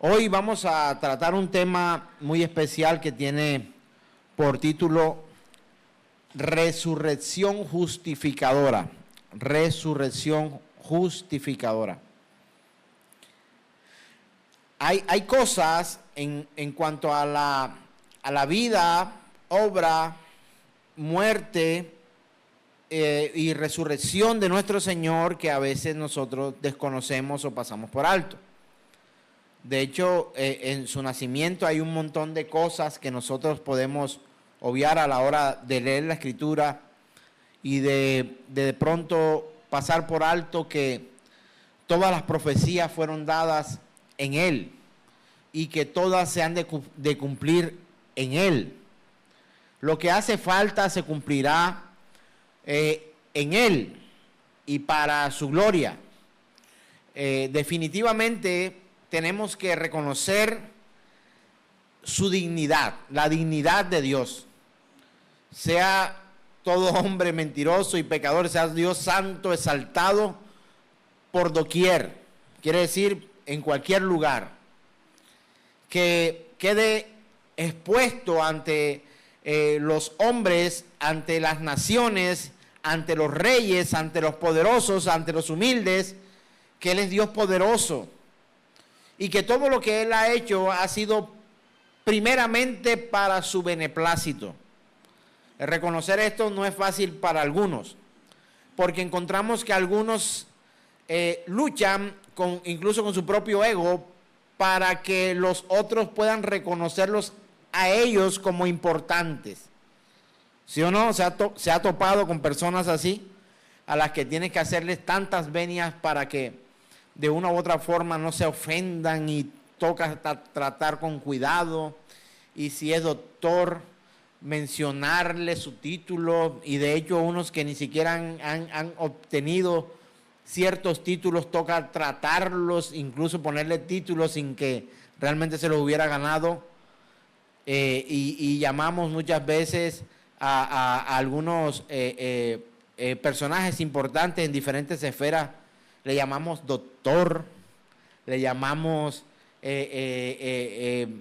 Hoy vamos a tratar un tema muy especial que tiene por título Resurrección justificadora. Resurrección justificadora. Hay cosas en cuanto a la vida, obra, muerte y resurrección de nuestro Señor que a veces nosotros desconocemos o pasamos por alto. De hecho, en su nacimiento hay un montón de cosas que nosotros podemos obviar a la hora de leer la Escritura y de pronto pasar por alto que todas las profecías fueron dadas en Él y que todas se han de cumplir en Él. Lo que hace falta se cumplirá en Él y para su gloria. Definitivamente tenemos que reconocer su dignidad, la dignidad de Dios. Sea todo hombre mentiroso y pecador, sea Dios santo, exaltado por doquier. Quiere decir, en cualquier lugar. Que quede expuesto ante los hombres, ante las naciones, ante los reyes, ante los poderosos, ante los humildes, que Él es Dios poderoso. Y que todo lo que Él ha hecho ha sido primeramente para su beneplácito. Reconocer esto no es fácil para algunos, porque encontramos que algunos luchan incluso con su propio ego para que los otros puedan reconocerlos a ellos como importantes. ¿Sí o no? Se ha topado con personas así, a las que tienes que hacerles tantas venias para que de una u otra forma no se ofendan y toca tratar con cuidado. Y si es doctor, mencionarle su título, y de hecho unos que ni siquiera han obtenido ciertos títulos, toca tratarlos, incluso ponerle títulos sin que realmente se los hubiera ganado. Y llamamos muchas veces a algunos personajes importantes en diferentes esferas, le llamamos doctor, le llamamos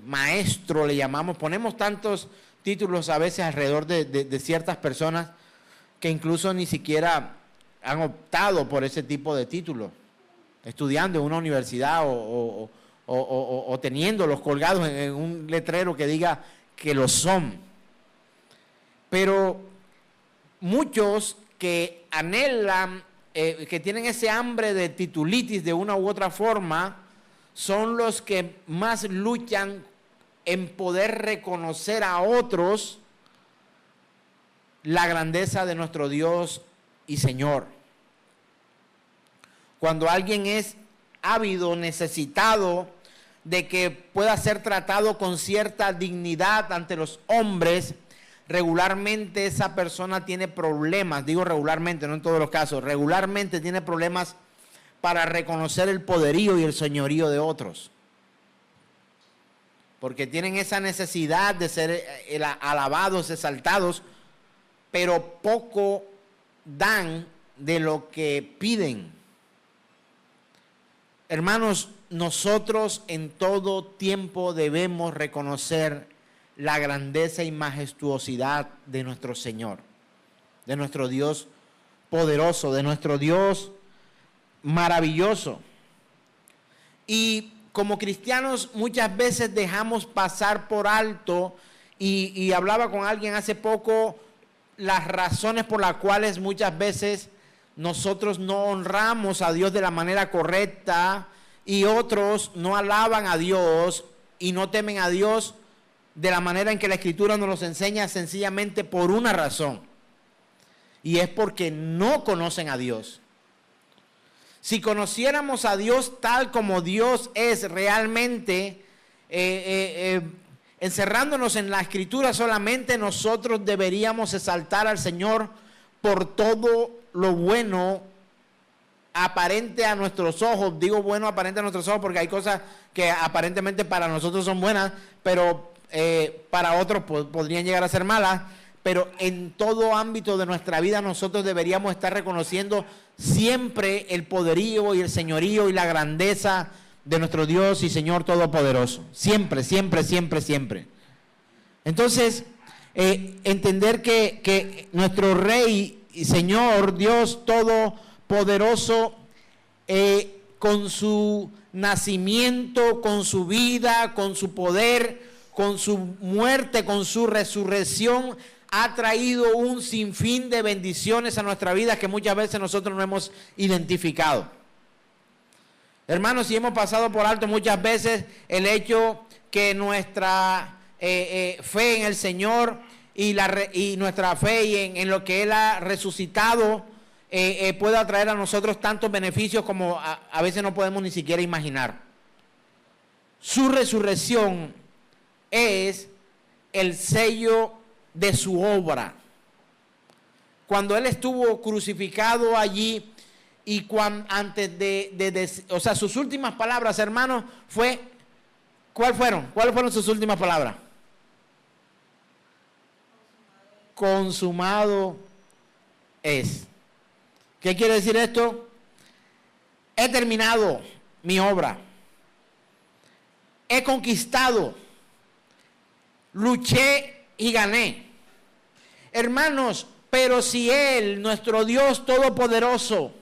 maestro, ponemos tantos títulos a veces alrededor de ciertas personas que incluso ni siquiera han optado por ese tipo de títulos, estudiando en una universidad o teniéndolos colgados en un letrero que diga que lo son. Pero muchos que anhelan, que tienen ese hambre de titulitis de una u otra forma, son los que más luchan en poder reconocer a otros la grandeza de nuestro Dios y Señor. Cuando alguien es ávido, necesitado de que pueda ser tratado con cierta dignidad ante los hombres, regularmente esa persona tiene problemas, digo regularmente, no en todos los casos, regularmente tiene problemas para reconocer el poderío y el señorío de otros. Porque tienen esa necesidad de ser alabados, exaltados, pero poco dan de lo que piden. Hermanos, nosotros en todo tiempo debemos reconocer la grandeza y majestuosidad de nuestro Señor, de nuestro Dios poderoso, de nuestro Dios maravilloso. Y como cristianos muchas veces dejamos pasar por alto, y hablaba con alguien hace poco, las razones por las cuales muchas veces nosotros no honramos a Dios de la manera correcta y otros no alaban a Dios y no temen a Dios de la manera en que la Escritura nos los enseña, sencillamente por una razón, y es porque no conocen a Dios. Si conociéramos a Dios tal como Dios es realmente, encerrándonos en la Escritura solamente, nosotros deberíamos exaltar al Señor por todo lo bueno aparente a nuestros ojos. Digo bueno aparente a nuestros ojos porque hay cosas que aparentemente para nosotros son buenas, pero para otros podrían llegar a ser malas. Pero en todo ámbito de nuestra vida nosotros deberíamos estar reconociendo siempre el poderío y el señorío y la grandeza de nuestro Dios y Señor Todopoderoso. Siempre, siempre, siempre, siempre. Entonces, entender que nuestro Rey y Señor, Dios Todopoderoso, con su nacimiento, con su vida, con su poder, con su muerte, con su resurrección, ha traído un sinfín de bendiciones a nuestra vida que muchas veces nosotros no hemos identificado. Hermanos, si hemos pasado por alto muchas veces el hecho que nuestra fe en el Señor y nuestra fe en lo que Él ha resucitado pueda traer a nosotros tantos beneficios como a veces no podemos ni siquiera imaginar. Su resurrección es el sello de su obra. Cuando Él estuvo crucificado allí y antes o sea, sus últimas palabras, hermanos, ¿cuáles fueron sus últimas palabras? Consumado es. ¿Qué quiere decir esto? He terminado mi obra. He conquistado. Luché y gané. Hermanos, pero si Él, nuestro Dios Todopoderoso,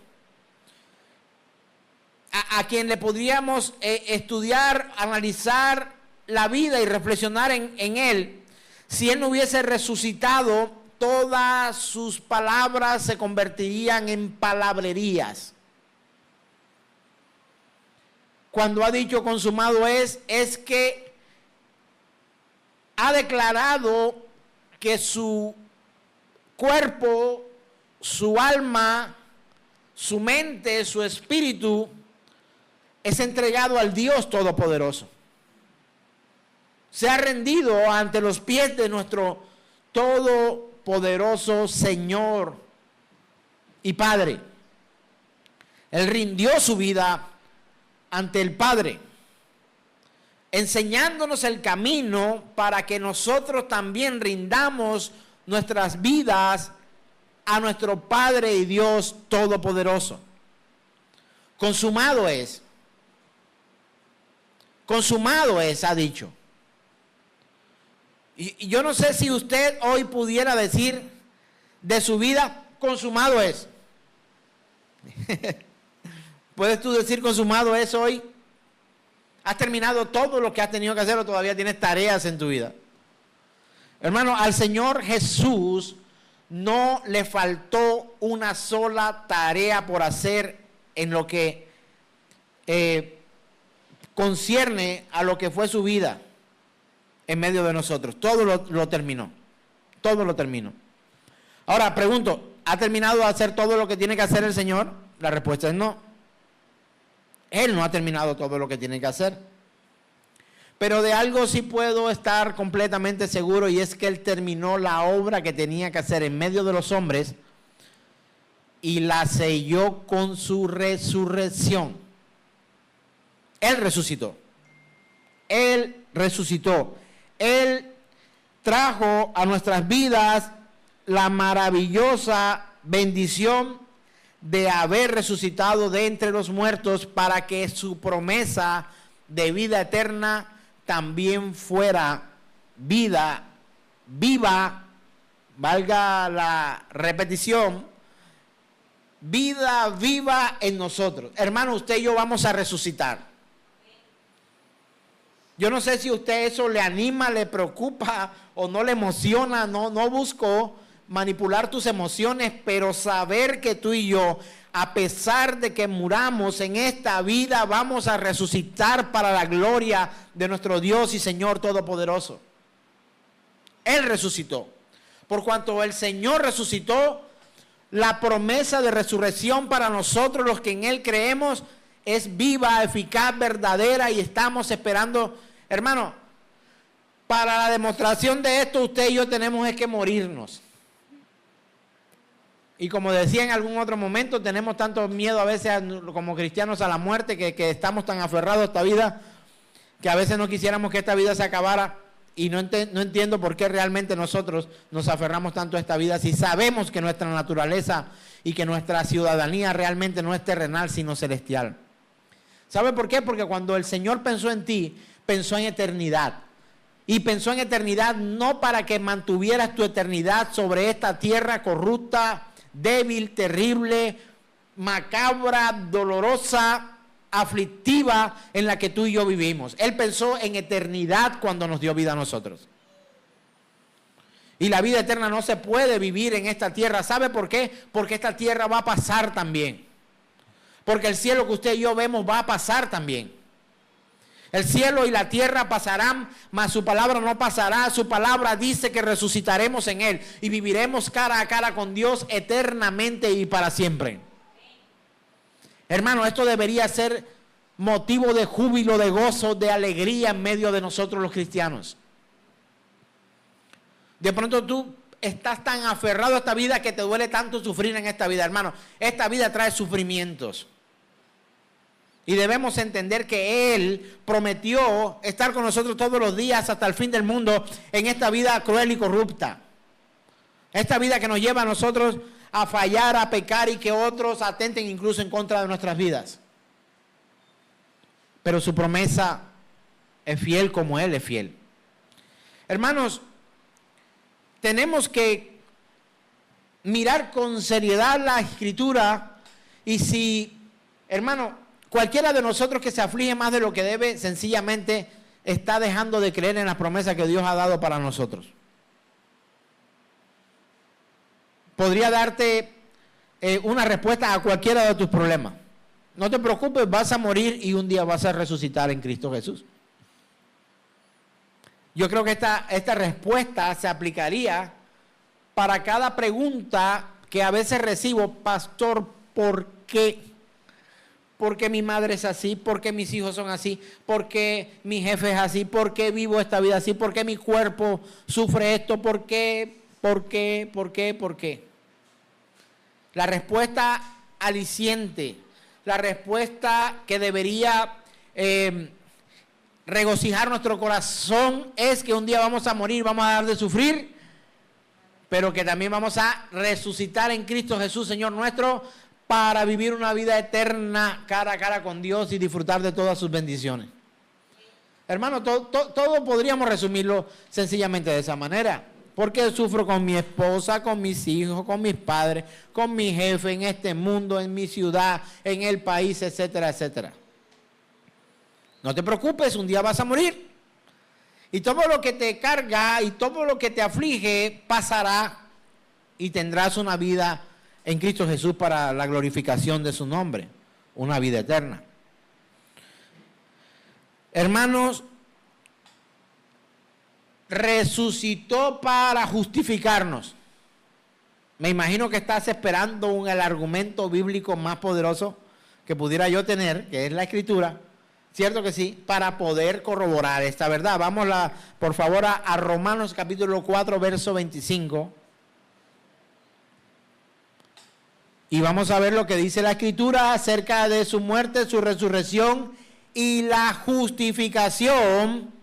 a quien le podríamos estudiar, analizar la vida y reflexionar en Él, si Él no hubiese resucitado, todas sus palabras se convertirían en palabrerías. Cuando ha dicho consumado es que ha declarado que su cuerpo, su alma, su mente, su espíritu es entregado al Dios Todopoderoso. Se ha rendido ante los pies de nuestro Todopoderoso Señor y Padre. Él rindió su vida ante el Padre, enseñándonos el camino para que nosotros también rindamos nuestras vidas a nuestro Padre y Dios Todopoderoso. Consumado es, ha dicho. Y yo no sé si usted hoy pudiera decir de su vida, consumado es. ¿Puedes tú decir consumado es hoy? ¿Has terminado todo lo que has tenido que hacer o todavía tienes tareas en tu vida? Hermano, al Señor Jesús no le faltó una sola tarea por hacer en lo que concierne a lo que fue su vida en medio de nosotros. Todo lo terminó. Todo lo terminó. Ahora, pregunto, ¿ha terminado de hacer todo lo que tiene que hacer el Señor? La respuesta es no. Él no ha terminado todo lo que tiene que hacer. Pero de algo sí puedo estar completamente seguro, y es que Él terminó la obra que tenía que hacer en medio de los hombres y la selló con su resurrección. Él resucitó. Él resucitó. Él trajo a nuestras vidas la maravillosa bendición de haber resucitado de entre los muertos para que su promesa de vida eterna también fuera vida viva, valga la repetición, vida viva en nosotros. Hermano, usted y yo vamos a resucitar. Yo no sé si a usted eso le anima, le preocupa o no le emociona. No busco manipular tus emociones, pero saber que tú y yo, a pesar de que muramos en esta vida, vamos a resucitar para la gloria de nuestro Dios y Señor Todopoderoso. Él resucitó. Por cuanto el Señor resucitó, la promesa de resurrección para nosotros, los que en Él creemos, es viva, eficaz, verdadera, y estamos esperando. Hermano, para la demostración de esto, usted y yo tenemos que morirnos. Y como decía en algún otro momento, tenemos tanto miedo a veces como cristianos a la muerte, que estamos tan aferrados a esta vida, que a veces no quisiéramos que esta vida se acabara. Y no entiendo por qué realmente nosotros nos aferramos tanto a esta vida si sabemos que nuestra naturaleza y que nuestra ciudadanía realmente no es terrenal sino celestial. ¿Sabe por qué? Porque cuando el Señor pensó en ti, pensó en eternidad. Y pensó en eternidad no para que mantuvieras tu eternidad sobre esta tierra corrupta, débil, terrible, macabra, dolorosa, aflictiva en la que tú y yo vivimos. Él pensó en eternidad cuando nos dio vida a nosotros. Y la vida eterna no se puede vivir en esta tierra. ¿Sabe por qué? Porque esta tierra va a pasar también. Porque el cielo que usted y yo vemos va a pasar también. El cielo y la tierra pasarán, mas su palabra no pasará. Su palabra dice que resucitaremos en Él y viviremos cara a cara con Dios eternamente y para siempre. Hermano, esto debería ser motivo de júbilo, de gozo, de alegría en medio de nosotros los cristianos. De pronto tú estás tan aferrado a esta vida que te duele tanto sufrir en esta vida. Hermano, esta vida trae sufrimientos. Y debemos entender que Él prometió estar con nosotros todos los días hasta el fin del mundo en esta vida cruel y corrupta. Esta vida que nos lleva a nosotros a fallar, a pecar y que otros atenten incluso en contra de nuestras vidas. Pero su promesa es fiel como Él es fiel. Hermanos, tenemos que mirar con seriedad la Escritura y si, hermano, cualquiera de nosotros que se aflige más de lo que debe, sencillamente está dejando de creer en las promesas que Dios ha dado para nosotros. Podría darte una respuesta a cualquiera de tus problemas. No te preocupes, vas a morir y un día vas a resucitar en Cristo Jesús. Yo creo que esta respuesta se aplicaría para cada pregunta que a veces recibo. Pastor, ¿por qué? ¿Por qué mi madre es así? ¿Por qué mis hijos son así? ¿Por qué mi jefe es así? ¿Por qué vivo esta vida así? ¿Por qué mi cuerpo sufre esto? ¿Por qué? ¿Por qué? ¿Por qué? ¿Por qué? La respuesta aliciente, la respuesta que debería regocijar nuestro corazón es que un día vamos a morir, vamos a dar de sufrir, pero que también vamos a resucitar en Cristo Jesús, Señor nuestro, para vivir una vida eterna cara a cara con Dios y disfrutar de todas sus bendiciones. Hermano, todo podríamos resumirlo sencillamente de esa manera. Porque sufro con mi esposa, con mis hijos, con mis padres, con mi jefe en este mundo, en mi ciudad, en el país, etcétera, etcétera. No te preocupes, un día vas a morir. Y todo lo que te carga y todo lo que te aflige pasará y tendrás una vida en Cristo Jesús para la glorificación de su nombre, una vida eterna. Hermanos, resucitó para justificarnos. Me imagino que estás esperando el argumento bíblico más poderoso que pudiera yo tener, que es la Escritura, ¿cierto que sí? Para poder corroborar esta verdad. Vamos por favor a Romanos capítulo 4, verso 25. Y vamos a ver lo que dice la Escritura acerca de su muerte, su resurrección y la justificación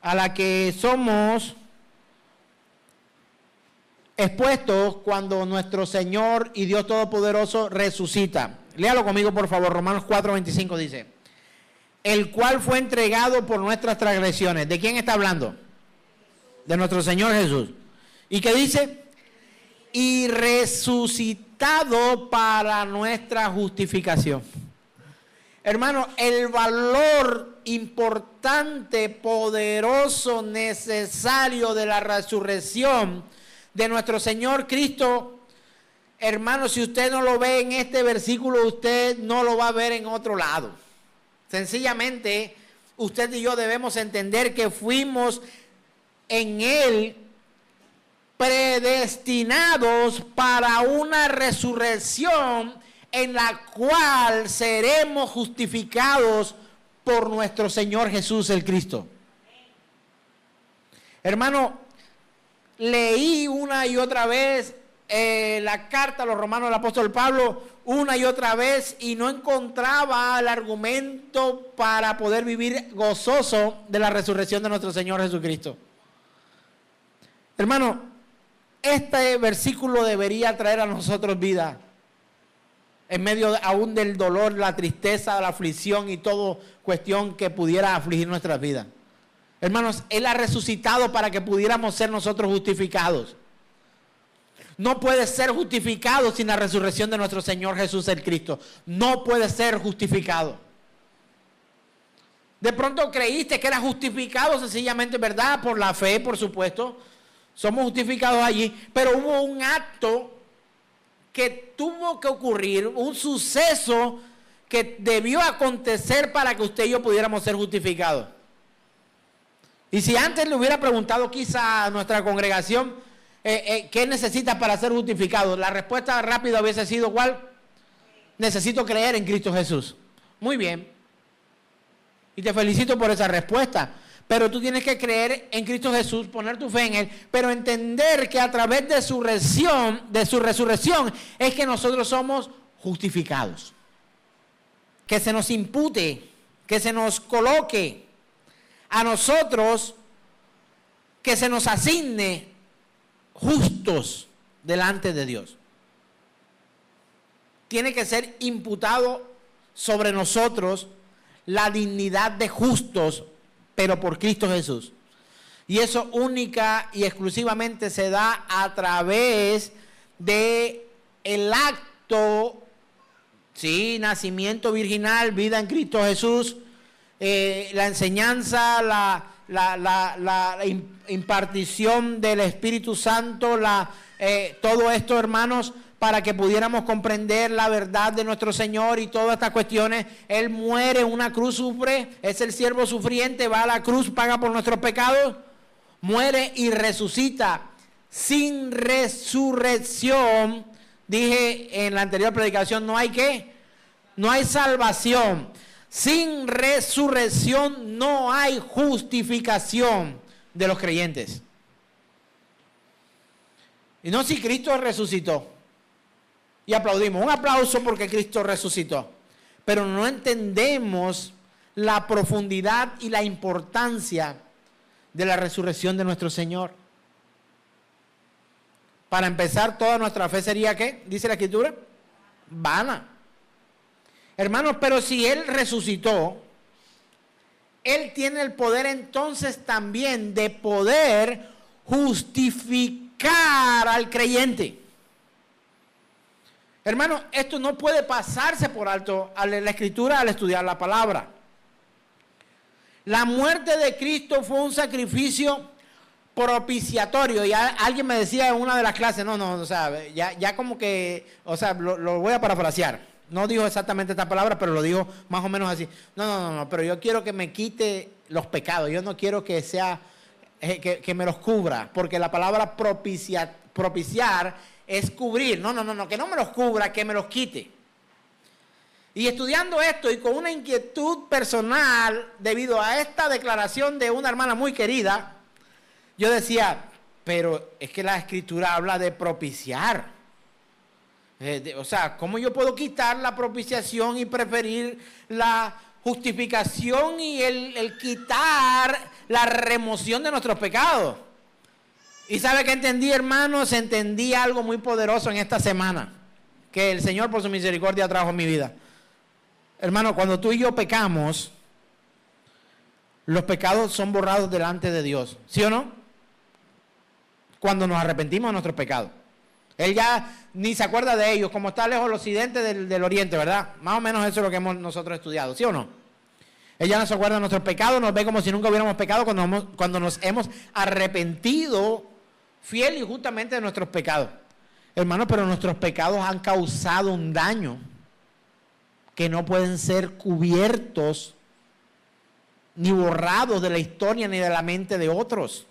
a la que somos expuestos cuando nuestro Señor y Dios Todopoderoso resucita. Léalo conmigo, por favor. Romanos 4:25 dice: el cual fue entregado por nuestras transgresiones. ¿De quién está hablando? De nuestro Señor Jesús. ¿Y qué dice? Y resucitado para nuestra justificación. Hermano, el valor importante, poderoso, necesario de la resurrección de nuestro Señor Cristo, hermano, si usted no lo ve en este versículo, usted no lo va a ver en otro lado. Sencillamente, usted y yo debemos entender que fuimos en Él predestinados para una resurrección en la cual seremos justificados por nuestro Señor Jesús el Cristo. Hermano, leí una y otra vez la carta a los romanos del apóstol Pablo, una y otra vez, y no encontraba el argumento para poder vivir gozoso de la resurrección de nuestro Señor Jesucristo. Hermano, este versículo debería traer a nosotros vida. en medio aún del dolor, la tristeza, la aflicción y todo cuestión que pudiera afligir nuestras vidas. Hermanos, Él ha resucitado para que pudiéramos ser nosotros justificados. No puede ser justificado sin la resurrección de nuestro Señor Jesús el Cristo. No puede ser justificado. De pronto creíste que era justificado sencillamente, ¿verdad? Por la fe, por supuesto. Somos justificados allí. Pero hubo un acto que tuvo que ocurrir, un suceso que debió acontecer para que usted y yo pudiéramos ser justificados. Y si antes le hubiera preguntado quizá a nuestra congregación, ¿qué necesitas para ser justificado? La respuesta rápida hubiese sido, ¿cuál? Necesito creer en Cristo Jesús. Muy bien. Y te felicito por esa respuesta. Pero tú tienes que creer en Cristo Jesús, poner tu fe en Él, pero entender que a través de su resurrección, es que nosotros somos justificados. Que se nos impute, que se nos coloque a nosotros, que se nos asigne justos delante de Dios. Tiene que ser imputado sobre nosotros la dignidad de justos, pero por Cristo Jesús. Y eso única y exclusivamente se da a través de el acto, sí, nacimiento virginal, vida en Cristo Jesús, la enseñanza, la impartición del Espíritu Santo, todo esto, hermanos, para que pudiéramos comprender la verdad de nuestro Señor y todas estas cuestiones. Él muere en una cruz, sufre, es el siervo sufriente, va a la cruz, paga por nuestros pecados, muere y resucita. Sin resurrección, dije en la anterior predicación, no hay ¿qué? No hay salvación. Sin resurrección no hay justificación de los creyentes. Y no si Cristo resucitó. Y aplaudimos. Un aplauso porque Cristo resucitó. Pero no entendemos la profundidad y la importancia de la resurrección de nuestro Señor. Para empezar, toda nuestra fe sería ¿qué? Dice la Escritura, vana. Hermanos, pero si Él resucitó, Él tiene el poder entonces también de poder justificar al creyente. Hermano, esto no puede pasarse por alto a la Escritura al estudiar la palabra. La muerte de Cristo fue un sacrificio propiciatorio. Y alguien me decía en una de las clases, o sea, ya como que, o sea, lo voy a parafrasear. No dijo exactamente esta palabra, pero lo dijo más o menos así. No, pero yo quiero que me quite los pecados. Yo no quiero que sea, que me los cubra, porque la palabra propiciar es cubrir. No, que no me los cubra, que me los quite. Y estudiando esto y con una inquietud personal debido a esta declaración de una hermana muy querida, yo decía, pero es que la Escritura habla de propiciar. O sea, ¿cómo yo puedo quitar la propiciación y preferir la justificación y el quitar la remoción de nuestros pecados? Y ¿sabe qué entendí, hermanos? Entendí algo muy poderoso en esta semana, que el Señor por su misericordia trajo en mi vida. Hermano, cuando tú y yo pecamos, los pecados son borrados delante de Dios, ¿sí o no? Cuando nos arrepentimos de nuestros pecados. Él ya ni se acuerda de ellos, como está lejos el occidente del oriente, ¿verdad? Más o menos eso es lo que hemos nosotros estudiado, ¿sí o no? Él ya no se acuerda de nuestros pecados, nos ve como si nunca hubiéramos pecado cuando nos hemos arrepentido fiel y justamente de nuestros pecados. Hermano, pero nuestros pecados han causado un daño que no pueden ser cubiertos ni borrados de la historia ni de la mente de otros.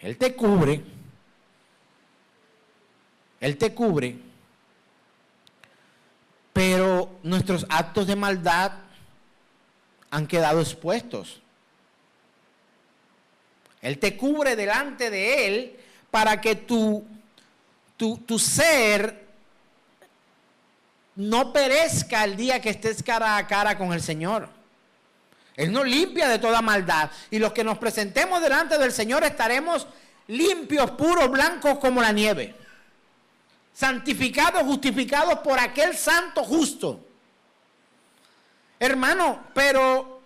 Él te cubre, pero nuestros actos de maldad han quedado expuestos. Él te cubre delante de Él para que tu ser no perezca el día que estés cara a cara con el Señor. Él nos limpia de toda maldad. Y los que nos presentemos delante del Señor estaremos limpios, puros, blancos como la nieve. santificados, justificados por aquel santo justo. Hermano, pero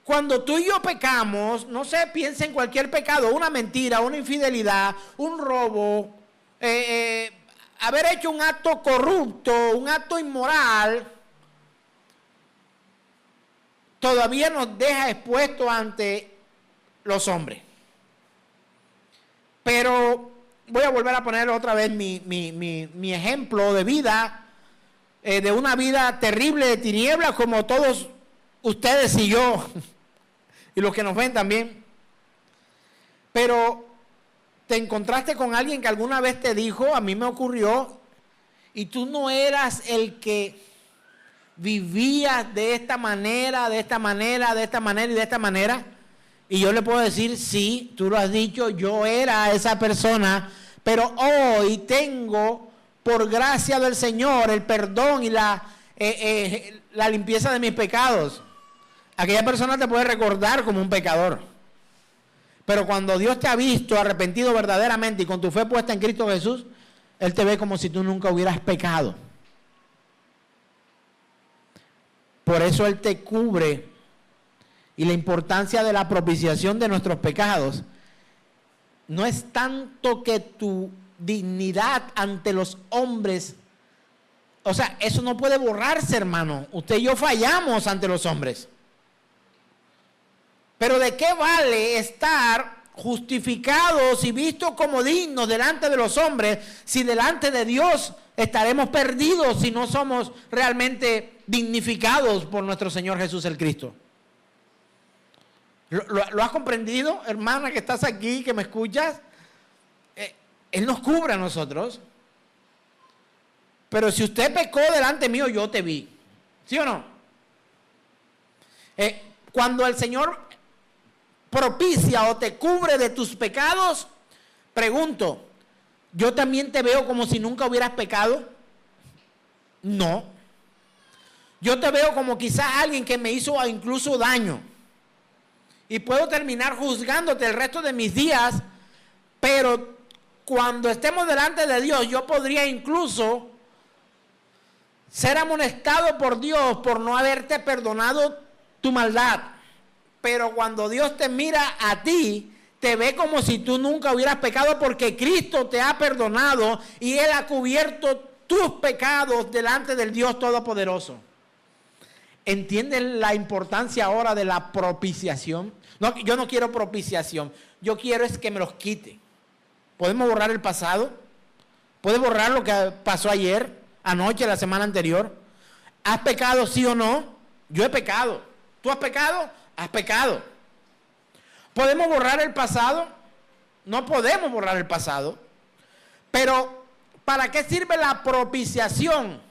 cuando tú y yo pecamos, no se piensa en cualquier pecado, una mentira, una infidelidad, un robo, haber hecho un acto corrupto, un acto inmoral, todavía nos deja expuestos ante los hombres. Pero voy a volver a poner otra vez mi ejemplo de vida, de una vida terrible de tinieblas como todos ustedes y yo, y los que nos ven también. Pero te encontraste con alguien que alguna vez te dijo, a mí me ocurrió, y tú no eras el que vivías de esta manera, de esta manera, de esta manera y de esta manera. Y yo le puedo decir, sí, tú lo has dicho, yo era esa persona, pero hoy tengo, por gracia del Señor, el perdón y la limpieza de mis pecados. Aquella persona te puede recordar como un pecador. Pero cuando Dios te ha visto arrepentido verdaderamente y con tu fe puesta en Cristo Jesús, Él te ve como si tú nunca hubieras pecado. Por eso Él te cubre. Y la importancia de la propiciación de nuestros pecados no es tanto que tu dignidad ante los hombres, o sea, eso no puede borrarse, hermano. Usted y yo fallamos ante los hombres. Pero ¿de qué vale estar justificados y vistos como dignos delante de los hombres si delante de Dios estaremos perdidos si no somos realmente dignificados por nuestro Señor Jesús el Cristo? ¿Lo has comprendido, hermana, que estás aquí, que me escuchas? Él nos cubre a nosotros. Pero si usted pecó delante mío, yo te vi. ¿Sí o no? Cuando el Señor propicia o te cubre de tus pecados, pregunto, ¿yo también te veo como si nunca hubieras pecado? No. Yo te veo como quizás alguien que me hizo incluso daño. Y puedo terminar juzgándote el resto de mis días, pero cuando estemos delante de Dios, yo podría incluso ser amonestado por Dios por no haberte perdonado tu maldad. Pero cuando Dios te mira a ti, te ve como si tú nunca hubieras pecado porque Cristo te ha perdonado y Él ha cubierto tus pecados delante del Dios Todopoderoso. ¿Entienden la importancia ahora de la propiciación? No, yo no quiero propiciación. Yo quiero es que me los quite. ¿Podemos borrar el pasado? ¿Puedes borrar lo que pasó ayer, anoche, la semana anterior? ¿Has pecado sí o no? Yo he pecado. ¿Tú has pecado? Has pecado. ¿Podemos borrar el pasado? No podemos borrar el pasado. Pero ¿para qué sirve la propiciación?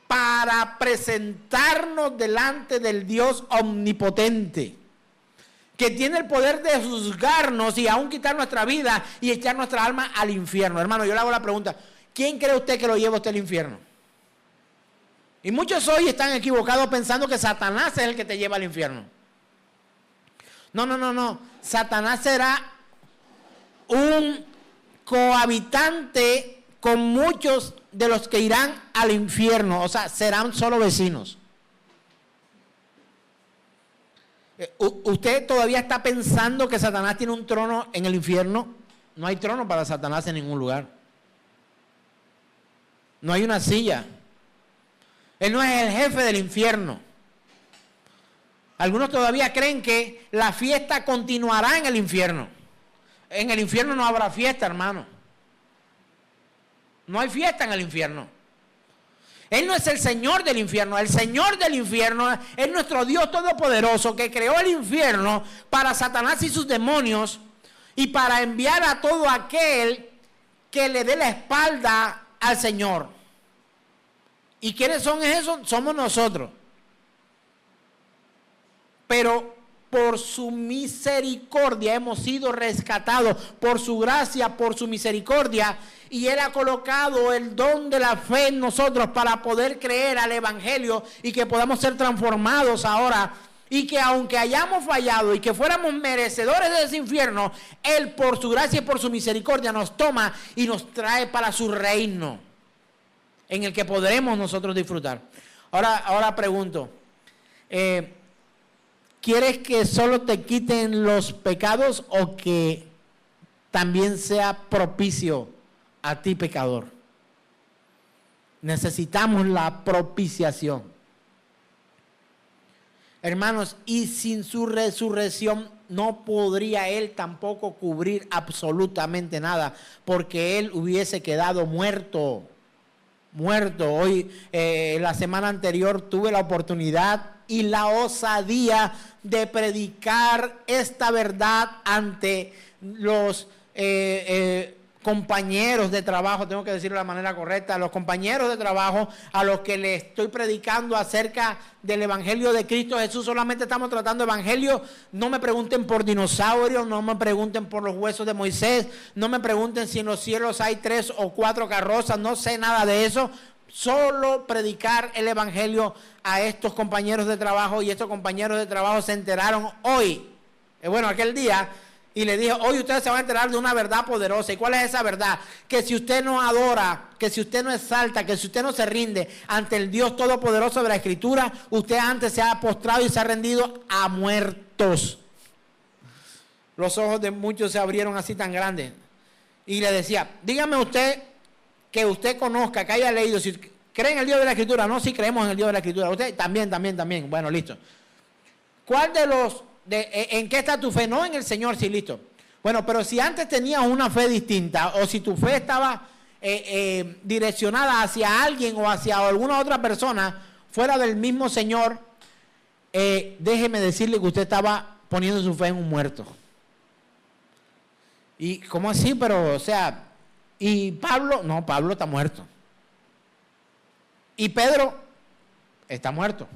Para presentarnos delante del Dios omnipotente, que tiene el poder de juzgarnos y aún quitar nuestra vida y echar nuestra alma al infierno. Hermano, yo le hago la pregunta, ¿quién cree usted que lo lleva usted al infierno? Y muchos hoy están equivocados pensando que Satanás es el que te lleva al infierno. No. Satanás será un cohabitante con muchos de los que irán al infierno, o sea, serán solo vecinos. ¿Usted todavía está pensando que Satanás tiene un trono en el infierno? No hay trono para Satanás en ningún lugar. No hay una silla. Él no es el jefe del infierno. Algunos todavía creen que la fiesta continuará en el infierno. En el infierno no habrá fiesta, hermano. No hay fiesta en el infierno. Él no es el Señor del infierno. El Señor del infierno es nuestro Dios Todopoderoso que creó el infierno para Satanás y sus demonios y para enviar a todo aquel que le dé la espalda al Señor. ¿Y quiénes son esos? Somos nosotros. Pero por su misericordia hemos sido rescatados, por su gracia, por su misericordia, y Él ha colocado el don de la fe en nosotros para poder creer al Evangelio y que podamos ser transformados ahora Y que aunque hayamos fallado y que fuéramos merecedores de ese infierno, Él por su gracia y por su misericordia nos toma y nos trae para su reino, en el que podremos nosotros disfrutar. Ahora pregunto, ¿quieres que solo te quiten los pecados o que también sea propicio a ti, pecador? Necesitamos la propiciación. Hermanos, y sin su resurrección no podría Él tampoco cubrir absolutamente nada, porque Él hubiese quedado muerto. Hoy, la semana anterior, tuve la oportunidad y la osadía de predicar esta verdad ante los compañeros de trabajo, tengo que decirlo de la manera correcta, a los compañeros de trabajo a los que les estoy predicando acerca del Evangelio de Cristo Jesús. Solamente estamos tratando Evangelio. No me pregunten por dinosaurios, no me pregunten por los huesos de Moisés, no me pregunten si en los cielos hay 3 o 4 carrozas, no sé nada de eso. Solo predicar el Evangelio a estos compañeros de trabajo, y estos compañeros de trabajo se enteraron hoy, aquel día. Y le dije, hoy ustedes se van a enterar de una verdad poderosa. ¿Y cuál es esa verdad? Que si usted no adora, que si usted no exalta, que si usted no se rinde ante el Dios Todopoderoso de la Escritura, usted antes se ha postrado y se ha rendido a muertos. Los ojos de muchos se abrieron así tan grandes. Y le decía, dígame usted que usted conozca, que haya leído, si cree en el Dios de la Escritura. No, si creemos en el Dios de la Escritura. Usted también. Bueno, listo. ¿Cuál de los... ¿En qué está tu fe? No en el Señor, sí, listo. Bueno, pero si antes tenías una fe distinta, o si tu fe estaba direccionada hacia alguien o hacia alguna otra persona fuera del mismo Señor, déjeme decirle que usted estaba poniendo su fe en un muerto. ¿Y cómo así? Pero, ¿y Pablo? No, Pablo está muerto. ¿Y Pedro? Está muerto.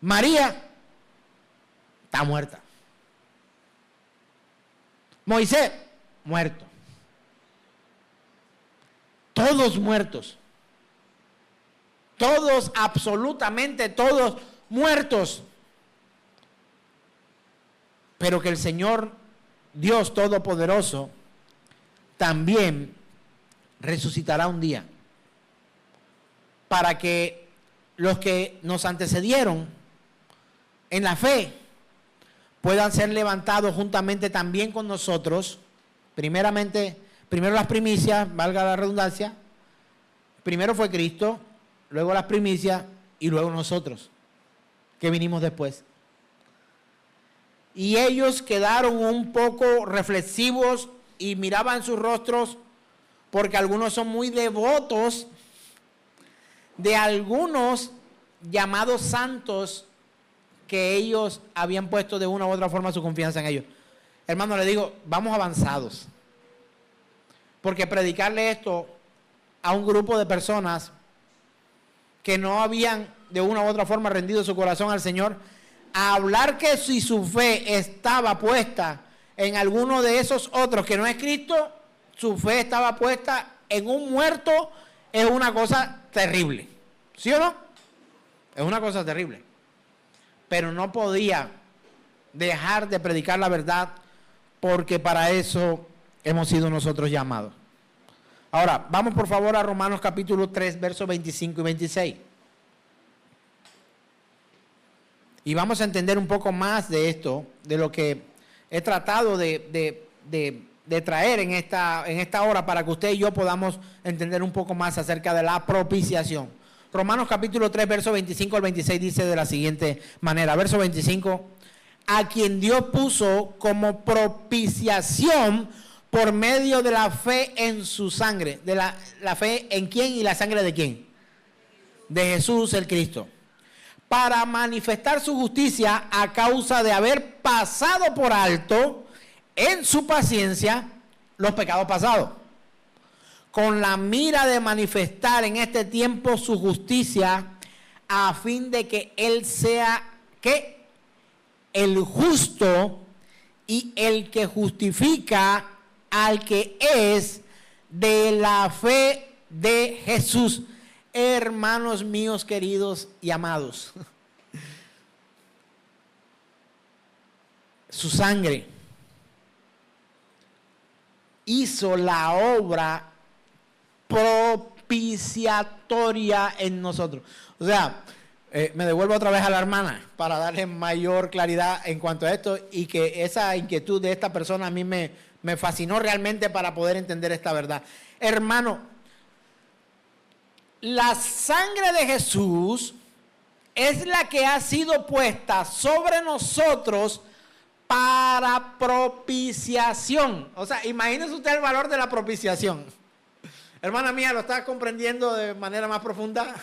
María está muerta. Moisés, muerto. Todos muertos. Todos, absolutamente todos muertos. Pero que el Señor Dios Todopoderoso también resucitará un día, para que los que nos antecedieron en la fe puedan ser levantados juntamente también con nosotros. Primero las primicias, valga la redundancia. Primero fue Cristo, luego las primicias y luego nosotros, que vinimos después. Y ellos quedaron un poco reflexivos y miraban sus rostros, porque algunos son muy devotos de algunos llamados santos que ellos habían puesto de una u otra forma su confianza en ellos. Hermano, le digo, vamos avanzados. Porque predicarle esto a un grupo de personas que no habían de una u otra forma rendido su corazón al Señor, a hablar que si su fe estaba puesta en alguno de esos otros que no es Cristo, su fe estaba puesta en un muerto, es una cosa terrible. ¿Sí o no? Es una cosa terrible. Pero no podía dejar de predicar la verdad, porque para eso hemos sido nosotros llamados. Ahora, vamos por favor a Romanos capítulo 3, versos 25 y 26. Y vamos a entender un poco más de esto, de lo que he tratado de traer en esta hora, para que usted y yo podamos entender un poco más acerca de la propiciación. Romanos capítulo 3, verso 25 al 26 dice de la siguiente manera. Verso 25, a quien Dios puso como propiciación por medio de la fe en su sangre. ¿De la fe en quién y la sangre de quién? De Jesús el Cristo. Para manifestar su justicia a causa de haber pasado por alto en su paciencia los pecados pasados, con la mira de manifestar en este tiempo su justicia, a fin de que Él sea, ¿qué? El justo y el que justifica al que es de la fe de Jesús. Hermanos míos queridos y amados, su sangre hizo la obra propiciatoria en nosotros. O sea, me devuelvo otra vez a la hermana para darle mayor claridad en cuanto a esto, y que esa inquietud de esta persona a mí me fascinó realmente para poder entender esta verdad. Hermano, la sangre de Jesús es la que ha sido puesta sobre nosotros para propiciación. O sea, imagínese usted el valor de la propiciación. Hermana mía, ¿lo está comprendiendo de manera más profunda?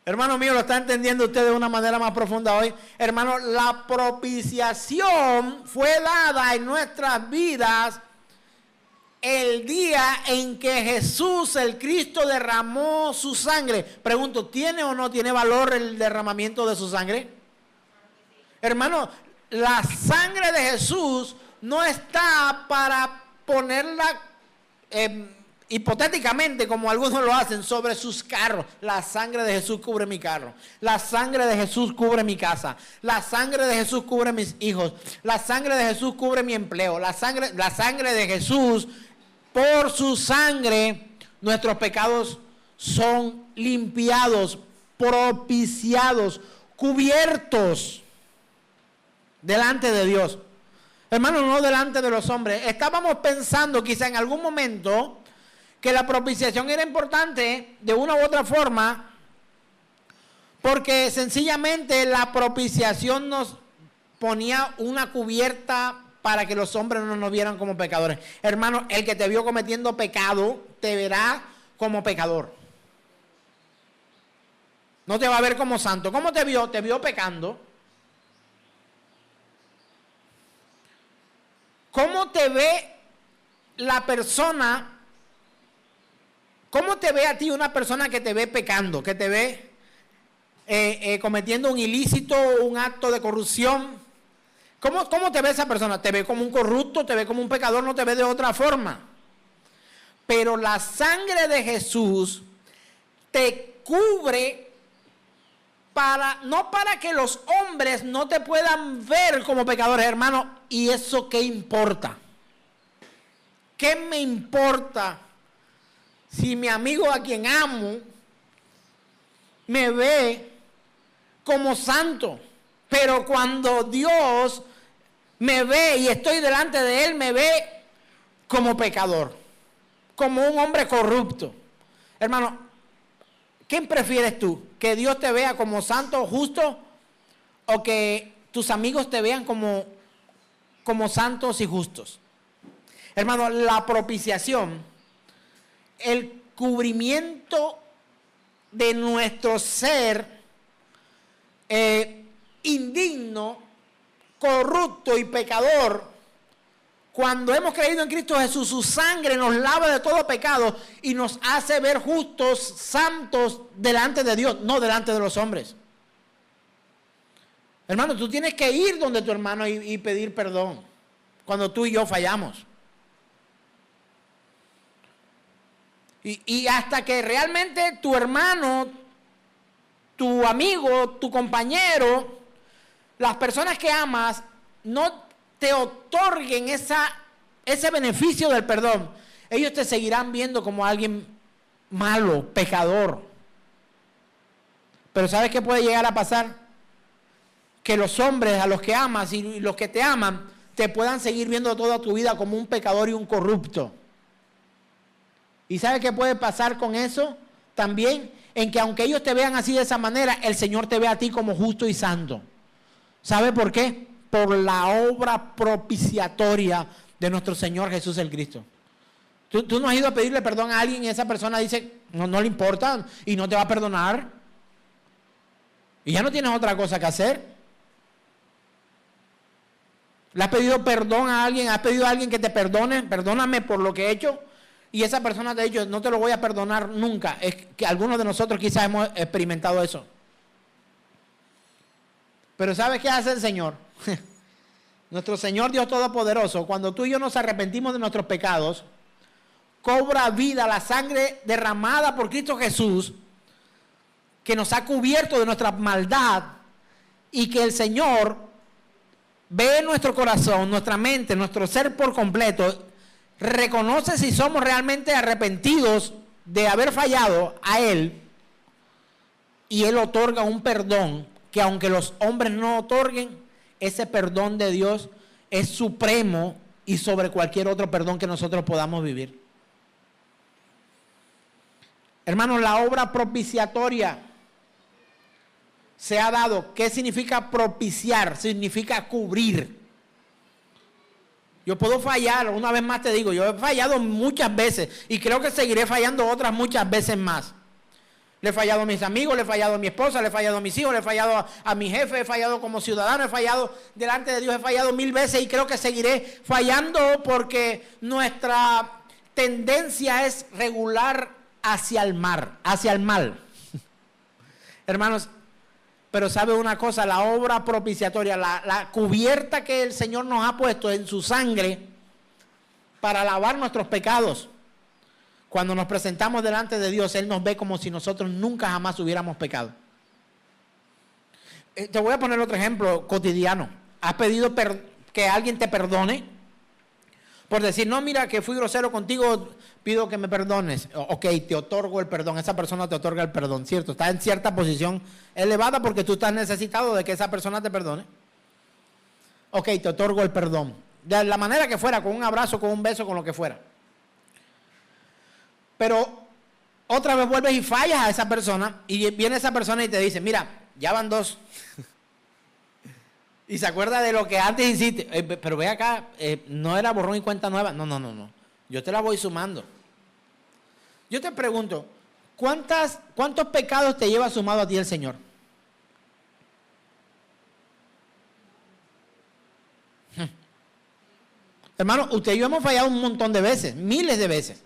Hermano mío, ¿lo está entendiendo usted de una manera más profunda hoy? Hermano, la propiciación fue dada en nuestras vidas el día en que Jesús, el Cristo, derramó su sangre. Pregunto, ¿tiene o no tiene valor el derramamiento de su sangre? Hermano, la sangre de Jesús no está para ponerla hipotéticamente, como algunos lo hacen, sobre sus carros. La sangre de Jesús cubre mi carro. La sangre de Jesús cubre mi casa. La sangre de Jesús cubre mis hijos. La sangre de Jesús cubre mi empleo. La sangre de Jesús, por su sangre, nuestros pecados son limpiados, propiciados, cubiertos delante de Dios. Hermanos, no delante de los hombres. Estábamos pensando quizá en algún momento que la propiciación era importante de una u otra forma, porque sencillamente la propiciación nos ponía una cubierta para que los hombres no nos vieran como pecadores. Hermano, el que te vio cometiendo pecado te verá como pecador. No te va a ver como santo. ¿Cómo te vio? Te vio pecando. ¿Cómo te ve la persona? ¿Cómo te ve a ti una persona que te ve pecando, que te ve cometiendo un ilícito, un acto de corrupción? ¿Cómo te ve esa persona? ¿Te ve como un corrupto? ¿Te ve como un pecador? No te ve de otra forma. Pero la sangre de Jesús te cubre no para que los hombres no te puedan ver como pecadores, hermano. ¿Y eso qué importa? ¿Qué me importa si mi amigo a quien amo me ve como santo? Pero cuando Dios me ve y estoy delante de Él, me ve como pecador, como un hombre corrupto. Hermano, ¿quién prefieres tú? ¿Que Dios te vea como santo, justo, o que tus amigos te vean como santos y justos? Hermano, la propiciación, el cubrimiento de nuestro ser indigno, corrupto y pecador, cuando hemos creído en Cristo Jesús, su sangre nos lava de todo pecado y nos hace ver justos, santos delante de Dios, no delante de los hombres. Hermano, tú tienes que ir donde tu hermano y pedir perdón cuando tú y yo fallamos. Y hasta que realmente tu hermano, tu amigo, tu compañero, las personas que amas, no te otorguen ese beneficio del perdón, ellos te seguirán viendo como alguien malo, pecador. Pero ¿sabes qué puede llegar a pasar? Que los hombres a los que amas y los que te aman te puedan seguir viendo toda tu vida como un pecador y un corrupto. ¿Y sabes qué puede pasar con eso? También en que aunque ellos te vean así de esa manera, el Señor te ve a ti como justo y santo. ¿Sabe por qué? Por la obra propiciatoria de nuestro Señor Jesús el Cristo. Tú no has ido a pedirle perdón a alguien y esa persona dice, no le importa y no te va a perdonar. Y ya no tienes otra cosa que hacer. ¿Le has pedido perdón a alguien? ¿Has pedido a alguien que te perdone? Perdóname por lo que he hecho. Y esa persona te ha dicho, no te lo voy a perdonar nunca. Es que algunos de nosotros quizás hemos experimentado eso. Pero ¿sabes qué hace el Señor? Nuestro Señor Dios Todopoderoso, cuando tú y yo nos arrepentimos de nuestros pecados, cobra vida la sangre derramada por Cristo Jesús, que nos ha cubierto de nuestra maldad, y que el Señor ve nuestro corazón, nuestra mente, nuestro ser por completo, reconoce si somos realmente arrepentidos de haber fallado a Él, y Él otorga un perdón que aunque los hombres no otorguen, ese perdón de Dios es supremo y sobre cualquier otro perdón que nosotros podamos vivir. Hermanos, la obra propiciatoria se ha dado. ¿Qué significa propiciar? Significa cubrir. Yo puedo fallar, una vez más te digo, yo he fallado muchas veces y creo que seguiré fallando otras muchas veces más. Le he fallado a mis amigos, le he fallado a mi esposa, le he fallado a mis hijos, le he fallado a mi jefe, he fallado como ciudadano, he fallado delante de Dios, he fallado 1000 veces y creo que seguiré fallando porque nuestra tendencia es regular hacia el mal. Hermanos, pero sabe una cosa, la obra propiciatoria, la cubierta que el Señor nos ha puesto en su sangre para lavar nuestros pecados. Cuando nos presentamos delante de Dios, Él nos ve como si nosotros nunca jamás hubiéramos pecado. Te voy a poner otro ejemplo cotidiano. ¿Has pedido que alguien te perdone? Por decir, no, mira que fui grosero contigo, pido que me perdones. Ok, te otorgo el perdón. Esa persona te otorga el perdón, ¿cierto? Está en cierta posición elevada porque tú estás necesitado de que esa persona te perdone. Ok, te otorgo el perdón. De la manera que fuera, con un abrazo, con un beso, con lo que fuera. Pero otra vez vuelves y fallas a esa persona y viene esa persona y te dice, mira, ya van 2. Y se acuerda de lo que antes hiciste. Pero ve acá, no era borrón y cuenta nueva. No. Yo te la voy sumando. Yo te pregunto, ¿cuántos pecados te lleva sumado a ti el Señor? Hermano, usted y yo hemos fallado un montón de veces, miles de veces.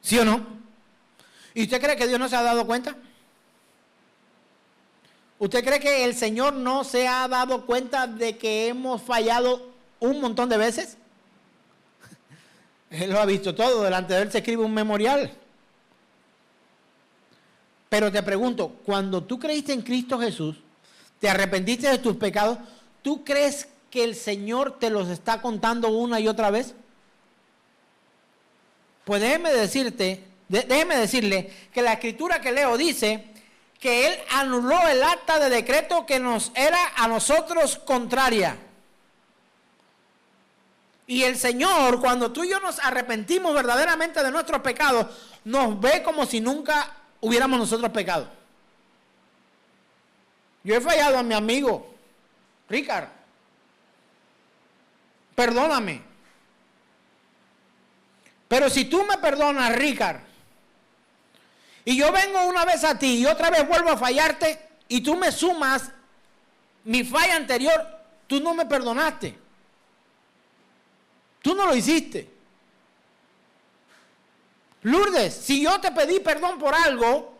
¿Sí o no? ¿Y usted cree que Dios no se ha dado cuenta? ¿Usted cree que el Señor no se ha dado cuenta de que hemos fallado un montón de veces? Él lo ha visto todo, delante de Él se escribe un memorial. Pero te pregunto, cuando tú creíste en Cristo Jesús, te arrepentiste de tus pecados, ¿tú crees que el Señor te los está contando una y otra vez? Pues déjeme decirle que la escritura que leo dice que Él anuló el acta de decreto que nos era a nosotros contraria. Y el Señor, cuando tú y yo nos arrepentimos verdaderamente de nuestros pecados, nos ve como si nunca hubiéramos nosotros pecado. Yo he fallado a mi amigo, Ricard. Perdóname. Pero si tú me perdonas, Ricard, y yo vengo una vez a ti y otra vez vuelvo a fallarte, y tú me sumas mi falla anterior, tú no me perdonaste. Tú no lo hiciste. Lourdes, si yo te pedí perdón por algo,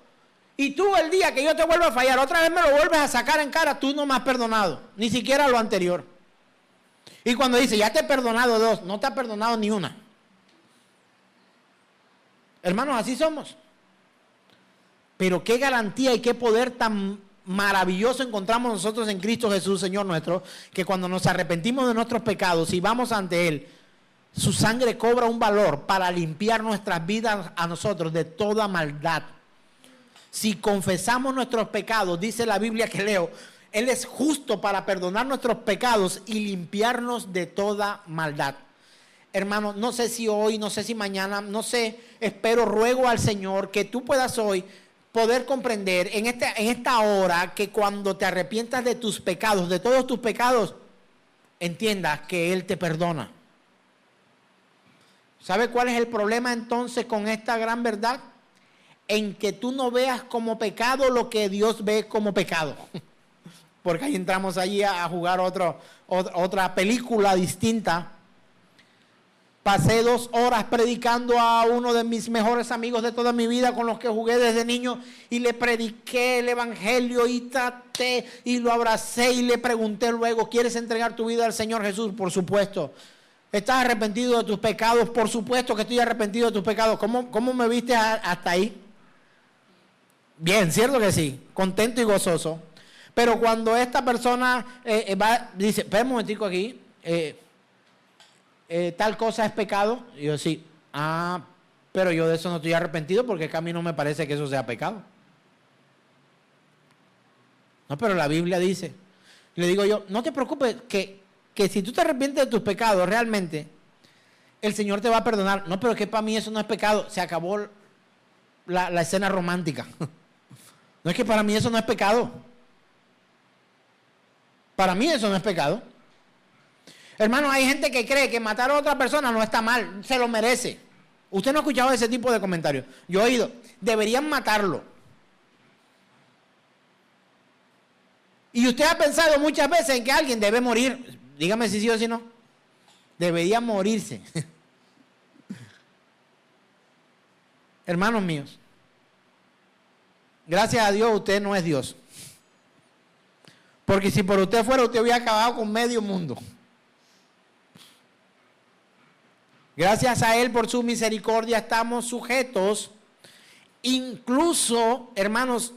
y tú el día que yo te vuelvo a fallar, otra vez me lo vuelves a sacar en cara, tú no me has perdonado, ni siquiera lo anterior. Y cuando dice, ya te he perdonado 2, no te ha perdonado ni una. Hermanos, así somos. Pero qué garantía y qué poder tan maravilloso encontramos nosotros en Cristo Jesús, Señor nuestro, que cuando nos arrepentimos de nuestros pecados y vamos ante Él, su sangre cobra un valor para limpiar nuestras vidas a nosotros de toda maldad. Si confesamos nuestros pecados, dice la Biblia que leo, Él es justo para perdonar nuestros pecados y limpiarnos de toda maldad. Hermano, no sé si hoy, no sé si mañana, no sé, espero, ruego al Señor que tú puedas hoy poder comprender en esta hora que cuando te arrepientas de tus pecados, de todos tus pecados, entiendas que Él te perdona. ¿Sabe cuál es el problema entonces con esta gran verdad? En que tú no veas como pecado lo que Dios ve como pecado. Porque ahí entramos allí a jugar otra película distinta. Pasé 2 horas predicando a uno de mis mejores amigos de toda mi vida, con los que jugué desde niño, y le prediqué el evangelio y traté y lo abracé y le pregunté luego, ¿quieres entregar tu vida al Señor Jesús? Por supuesto. ¿Estás arrepentido de tus pecados? Por supuesto que estoy arrepentido de tus pecados. ¿Cómo me viste hasta ahí? Bien, cierto que sí, contento y gozoso. Pero cuando esta persona dice, espera un momentico aquí, tal cosa es pecado, y yo sí, pero yo de eso no estoy arrepentido porque es que a mí no me parece que eso sea pecado. No, pero la Biblia dice, le digo yo, no te preocupes, que si tú te arrepientes de tus pecados realmente, el Señor te va a perdonar. No, pero es que para mí eso no es pecado, se acabó la escena romántica. No, es que para mí eso no es pecado. Para mí eso no es pecado. Hermano, hay gente que cree que matar a otra persona no está mal, se lo merece. Usted no ha escuchado ese tipo de comentarios. Yo he oído, deberían matarlo. Y usted ha pensado muchas veces en que alguien debe morir. Dígame si sí o si no. Debería morirse. Hermanos míos, gracias a Dios usted no es Dios. Porque si por usted fuera, usted hubiera acabado con medio mundo. Gracias a Él por su misericordia estamos sujetos. Incluso, hermanos,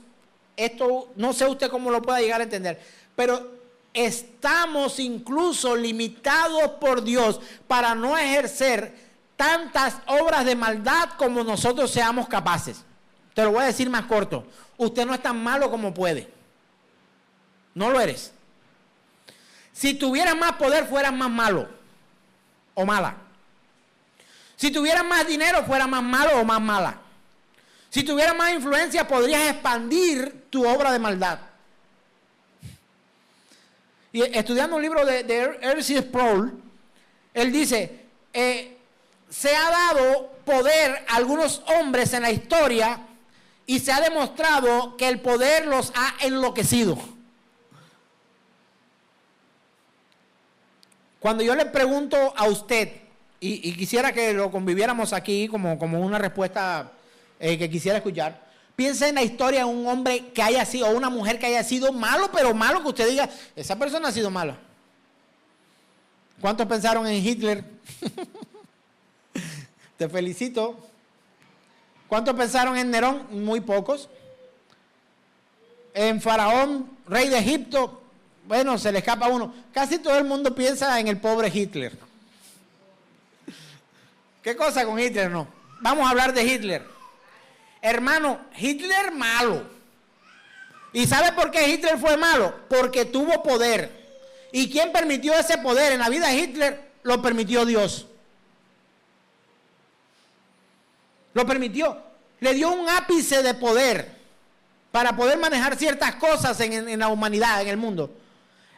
esto no sé usted cómo lo pueda llegar a entender, pero estamos incluso limitados por Dios para no ejercer tantas obras de maldad como nosotros seamos capaces. Te lo voy a decir más corto. Usted no es tan malo como puede. No lo eres. Si tuvieras más poder, fueras más malo o mala. Si tuvieras más dinero, fueras más malo o más mala. Si tuvieras más influencia, podrías expandir tu obra de maldad. Y estudiando un libro de R.C. Sproul, él dice, se ha dado poder a algunos hombres en la historia y se ha demostrado que el poder los ha enloquecido. Cuando yo le pregunto a usted, y quisiera que lo conviviéramos aquí como una respuesta que quisiera escuchar, piensa en la historia de un hombre que haya sido, o una mujer que haya sido malo, pero malo que usted diga, esa persona ha sido mala. ¿Cuántos pensaron en Hitler? Te felicito. ¿Cuántos pensaron en Nerón? Muy pocos. En Faraón, rey de Egipto, bueno, se le escapa uno. Casi todo el mundo piensa en el pobre Hitler. ¿Qué cosa con Hitler? No. Vamos a hablar de Hitler. Hermano, Hitler malo. ¿Y sabe por qué Hitler fue malo? Porque tuvo poder. ¿Y quién permitió ese poder en la vida de Hitler? Lo permitió Dios. Lo permitió. Le dio un ápice de poder para poder manejar ciertas cosas en la humanidad, en el mundo.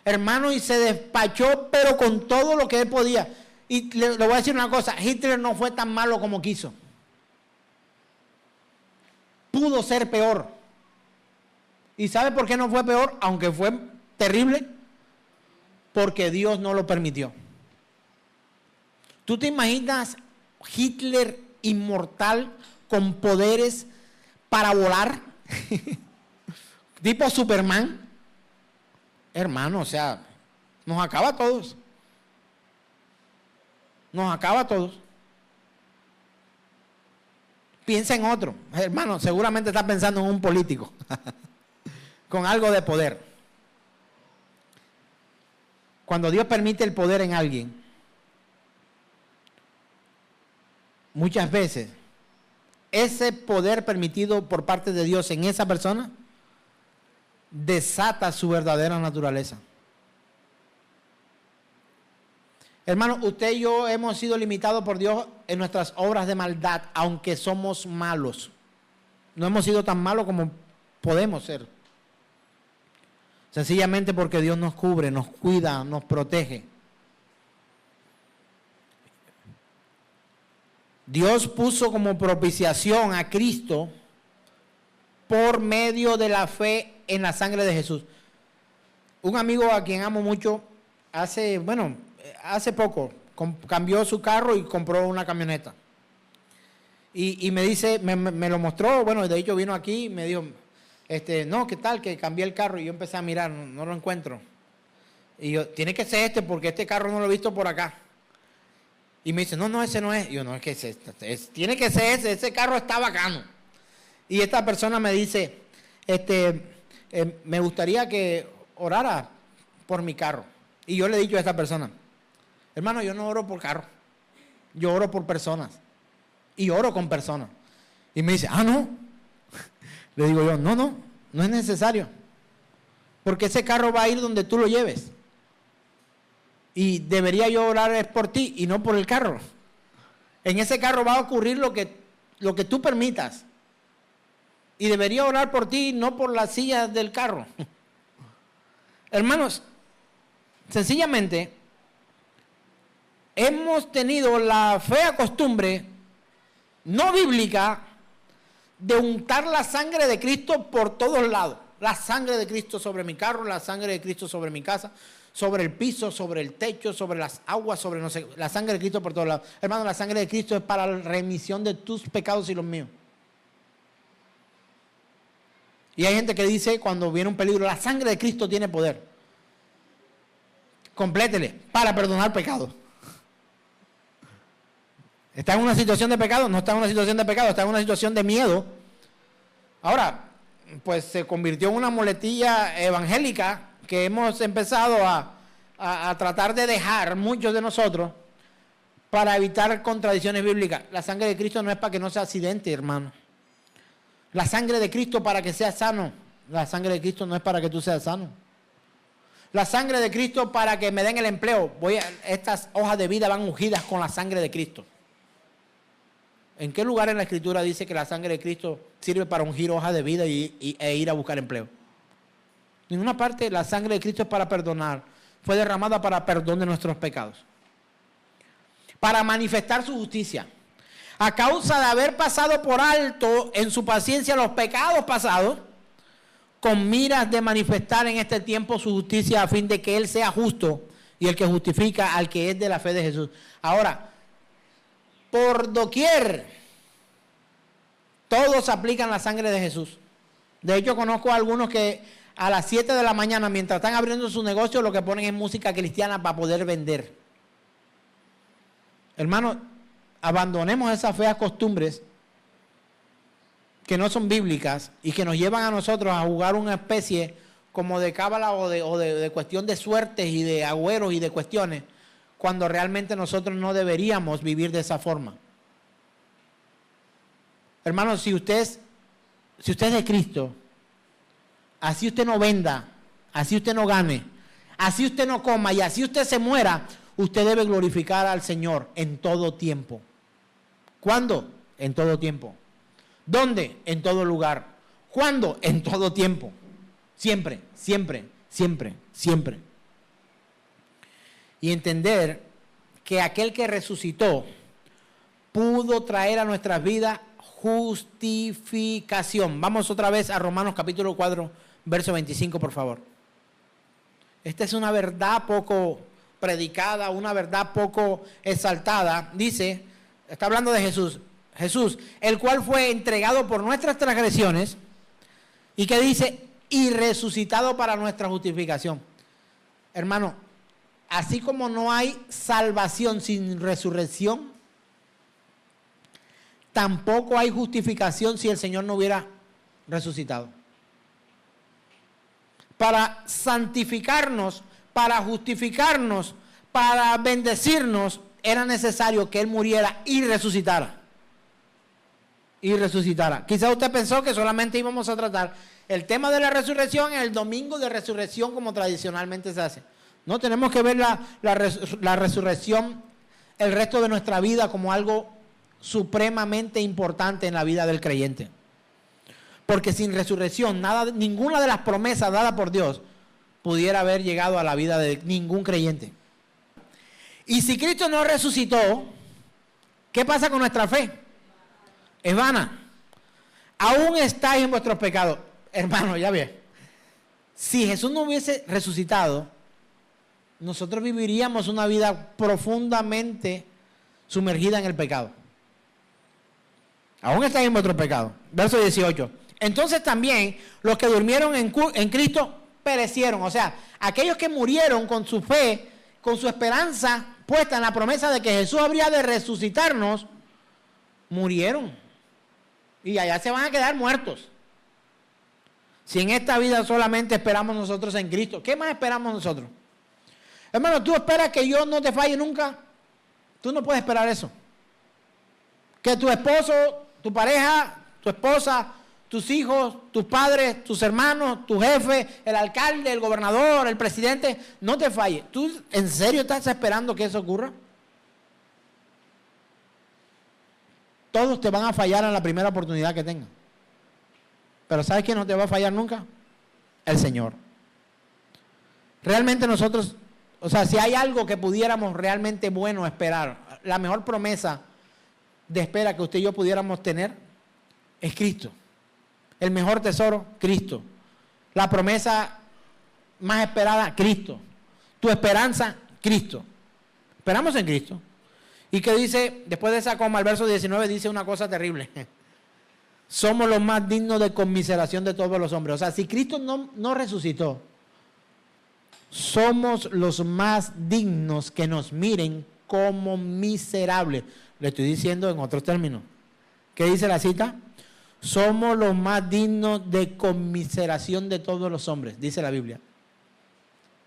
Hermano, y se despachó, pero con todo lo que él podía. Y le voy a decir una cosa, Hitler no fue tan malo como quiso. Pudo ser peor. ¿Y sabe por qué no fue peor? Aunque fue terrible. Porque Dios no lo permitió. ¿Tú te imaginas Hitler inmortal con poderes para volar? Tipo Superman. Hermano, o sea, nos acaba a todos. Nos acaba a todos. Piensa en otro. Hermano, seguramente está pensando en un político con algo de poder. Cuando Dios permite el poder en alguien, muchas veces ese poder permitido por parte de Dios en esa persona desata su verdadera naturaleza. Hermano, usted y yo hemos sido limitados por Dios en nuestras obras de maldad, aunque somos malos. No hemos sido tan malos como podemos ser. Sencillamente porque Dios nos cubre, nos cuida, nos protege. Dios puso como propiciación a Cristo por medio de la fe en la sangre de Jesús. Un amigo a quien amo mucho, hace poco, cambió su carro y compró una camioneta. Y me dice, me lo mostró, bueno, de hecho vino aquí y me dijo, no, ¿qué tal? Que cambié el carro. Y yo empecé a mirar, no lo encuentro. Y yo, tiene que ser porque este carro no lo he visto por acá. Y me dice, no, ese no es. Y yo, no, es que tiene que ser ese carro está bacano. Y esta persona me dice, me gustaría que orara por mi carro. Y yo le he dicho a esta persona, hermano, yo no oro por carro, yo oro por personas. Y oro con personas. Y me dice, no. Le digo yo, no es necesario. Porque ese carro va a ir donde tú lo lleves. Y debería yo orar es por ti y no por el carro. En ese carro va a ocurrir lo que tú permitas. Y debería orar por ti, no por las sillas del carro. Hermanos, sencillamente, hemos tenido la fea costumbre, no bíblica, de untar la sangre de Cristo por todos lados. La sangre de Cristo sobre mi carro, la sangre de Cristo sobre mi casa, sobre el piso, sobre el techo, sobre las aguas, sobre no sé, la sangre de Cristo por todos lados. Hermano, la sangre de Cristo es para la remisión de tus pecados y los míos. Y hay gente que dice cuando viene un peligro, la sangre de Cristo tiene poder. Complétele, para perdonar pecados. ¿Está en una situación de pecado? No está en una situación de pecado, está en una situación de miedo. Ahora, pues se convirtió en una muletilla evangélica que hemos empezado a tratar de dejar muchos de nosotros para evitar contradicciones bíblicas. La sangre de Cristo no es para que no sea accidente, hermano. La sangre de Cristo para que sea sano. La sangre de Cristo no es para que tú seas sano. La sangre de Cristo para que me den el empleo. Estas hojas de vida van ungidas con la sangre de Cristo. ¿En qué lugar en la Escritura dice que la sangre de Cristo sirve para ungir hojas de vida e ir a buscar empleo? En ninguna parte. La sangre de Cristo es para perdonar. Fue derramada para perdón de nuestros pecados. Para manifestar su justicia. A causa de haber pasado por alto en su paciencia los pecados pasados, con miras de manifestar en este tiempo su justicia a fin de que Él sea justo y el que justifica al que es de la fe de Jesús. Ahora, por doquier, todos aplican la sangre de Jesús. De hecho, conozco a algunos que a las 7 de la mañana, mientras están abriendo su negocio, lo que ponen es música cristiana para poder vender. Hermanos, abandonemos esas feas costumbres que no son bíblicas y que nos llevan a nosotros a jugar una especie como de cábala o de cuestión de suertes y de agüeros y de cuestiones, cuando realmente nosotros no deberíamos vivir de esa forma. Hermanos, si usted es de Cristo, así usted no venda, así usted no gane, así usted no coma y así usted se muera, usted debe glorificar al Señor en todo tiempo. ¿Cuándo? En todo tiempo. ¿Dónde? En todo lugar. ¿Cuándo? En todo tiempo. Siempre, siempre, siempre, siempre. Y entender que aquel que resucitó pudo traer a nuestras vidas justificación. Vamos otra vez a Romanos capítulo 4, verso 25, por favor. Esta es una verdad poco predicada, una verdad poco exaltada. Dice, está hablando de Jesús, el cual fue entregado por nuestras transgresiones, y que dice, y resucitado para nuestra justificación. Hermano, así como no hay salvación sin resurrección, tampoco hay justificación si el Señor no hubiera resucitado. Para santificarnos, para justificarnos, para bendecirnos, era necesario que Él muriera y resucitara. Y resucitara. Quizá usted pensó que solamente íbamos a tratar el tema de la resurrección en el domingo de resurrección como tradicionalmente se hace. No, tenemos que ver la resurrección el resto de nuestra vida como algo supremamente importante en la vida del creyente. Porque sin resurrección, ninguna de las promesas dadas por Dios pudiera haber llegado a la vida de ningún creyente. Y si Cristo no resucitó, ¿qué pasa con nuestra fe? Es vana. Aún estáis en vuestros pecados. Hermano, ya ve. Si Jesús no hubiese resucitado, nosotros viviríamos una vida profundamente sumergida en el pecado. Aún estáis en vuestros pecados. Verso 18. Entonces también los que durmieron en Cristo perecieron. O sea, aquellos que murieron con su fe, con su esperanza puesta en la promesa de que Jesús habría de resucitarnos, murieron. Y allá se van a quedar muertos. Si en esta vida solamente esperamos nosotros en Cristo, ¿qué más esperamos nosotros? Hermano, ¿tú esperas que Dios no te falle nunca? Tú no puedes esperar eso. Que tu esposo, tu pareja, tu esposa, tus hijos, tus padres, tus hermanos, tu jefe, el alcalde, el gobernador, el presidente, no te falle. ¿Tú en serio estás esperando que eso ocurra? Todos te van a fallar en la primera oportunidad que tengan. Pero ¿sabes quién no te va a fallar nunca? El Señor. Realmente nosotros, o sea, si hay algo que pudiéramos realmente bueno esperar, la mejor promesa de espera que usted y yo pudiéramos tener es Cristo. El mejor tesoro, Cristo. La promesa más esperada, Cristo. Tu esperanza, Cristo. Esperamos en Cristo. ¿Y qué dice? Después de esa coma, el verso 19 dice una cosa terrible. Somos los más dignos de conmiseración de todos los hombres. O sea, si Cristo no resucitó, somos los más dignos que nos miren como miserables. Le estoy diciendo en otros términos. ¿Qué dice la cita? Somos los más dignos de conmiseración de todos los hombres, dice la Biblia.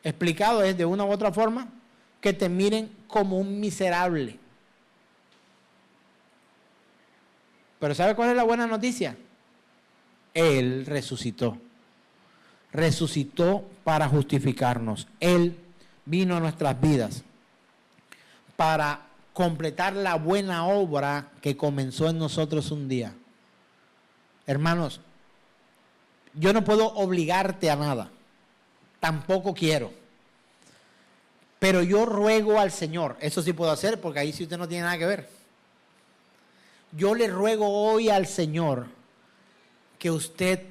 Explicado es de una u otra forma que te miren como un miserable. Pero ¿sabe cuál es la buena noticia? Él resucitó. Resucitó para justificarnos. Él vino a nuestras vidas para completar la buena obra que comenzó en nosotros un día. Hermanos, yo no puedo obligarte a nada. Tampoco quiero. Pero yo ruego al Señor, eso sí puedo hacer porque ahí sí usted no tiene nada que ver. Yo le ruego hoy al Señor que usted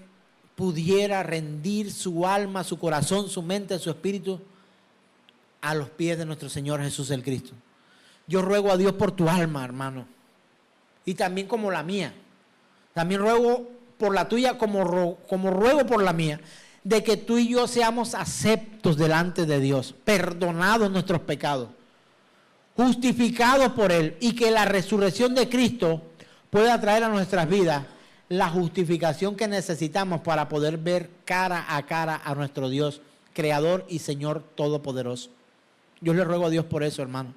pudiera rendir su alma, su corazón, su mente, su espíritu a los pies de nuestro Señor Jesús el Cristo. Yo ruego a Dios por tu alma, hermano, y también como la mía. También ruego por la tuya como ruego por la mía, de que tú y yo seamos aceptos delante de Dios, perdonados nuestros pecados, justificados por Él, y que la resurrección de Cristo pueda traer a nuestras vidas la justificación que necesitamos para poder ver cara a nuestro Dios, Creador y Señor Todopoderoso. Yo le ruego a Dios por eso, hermano.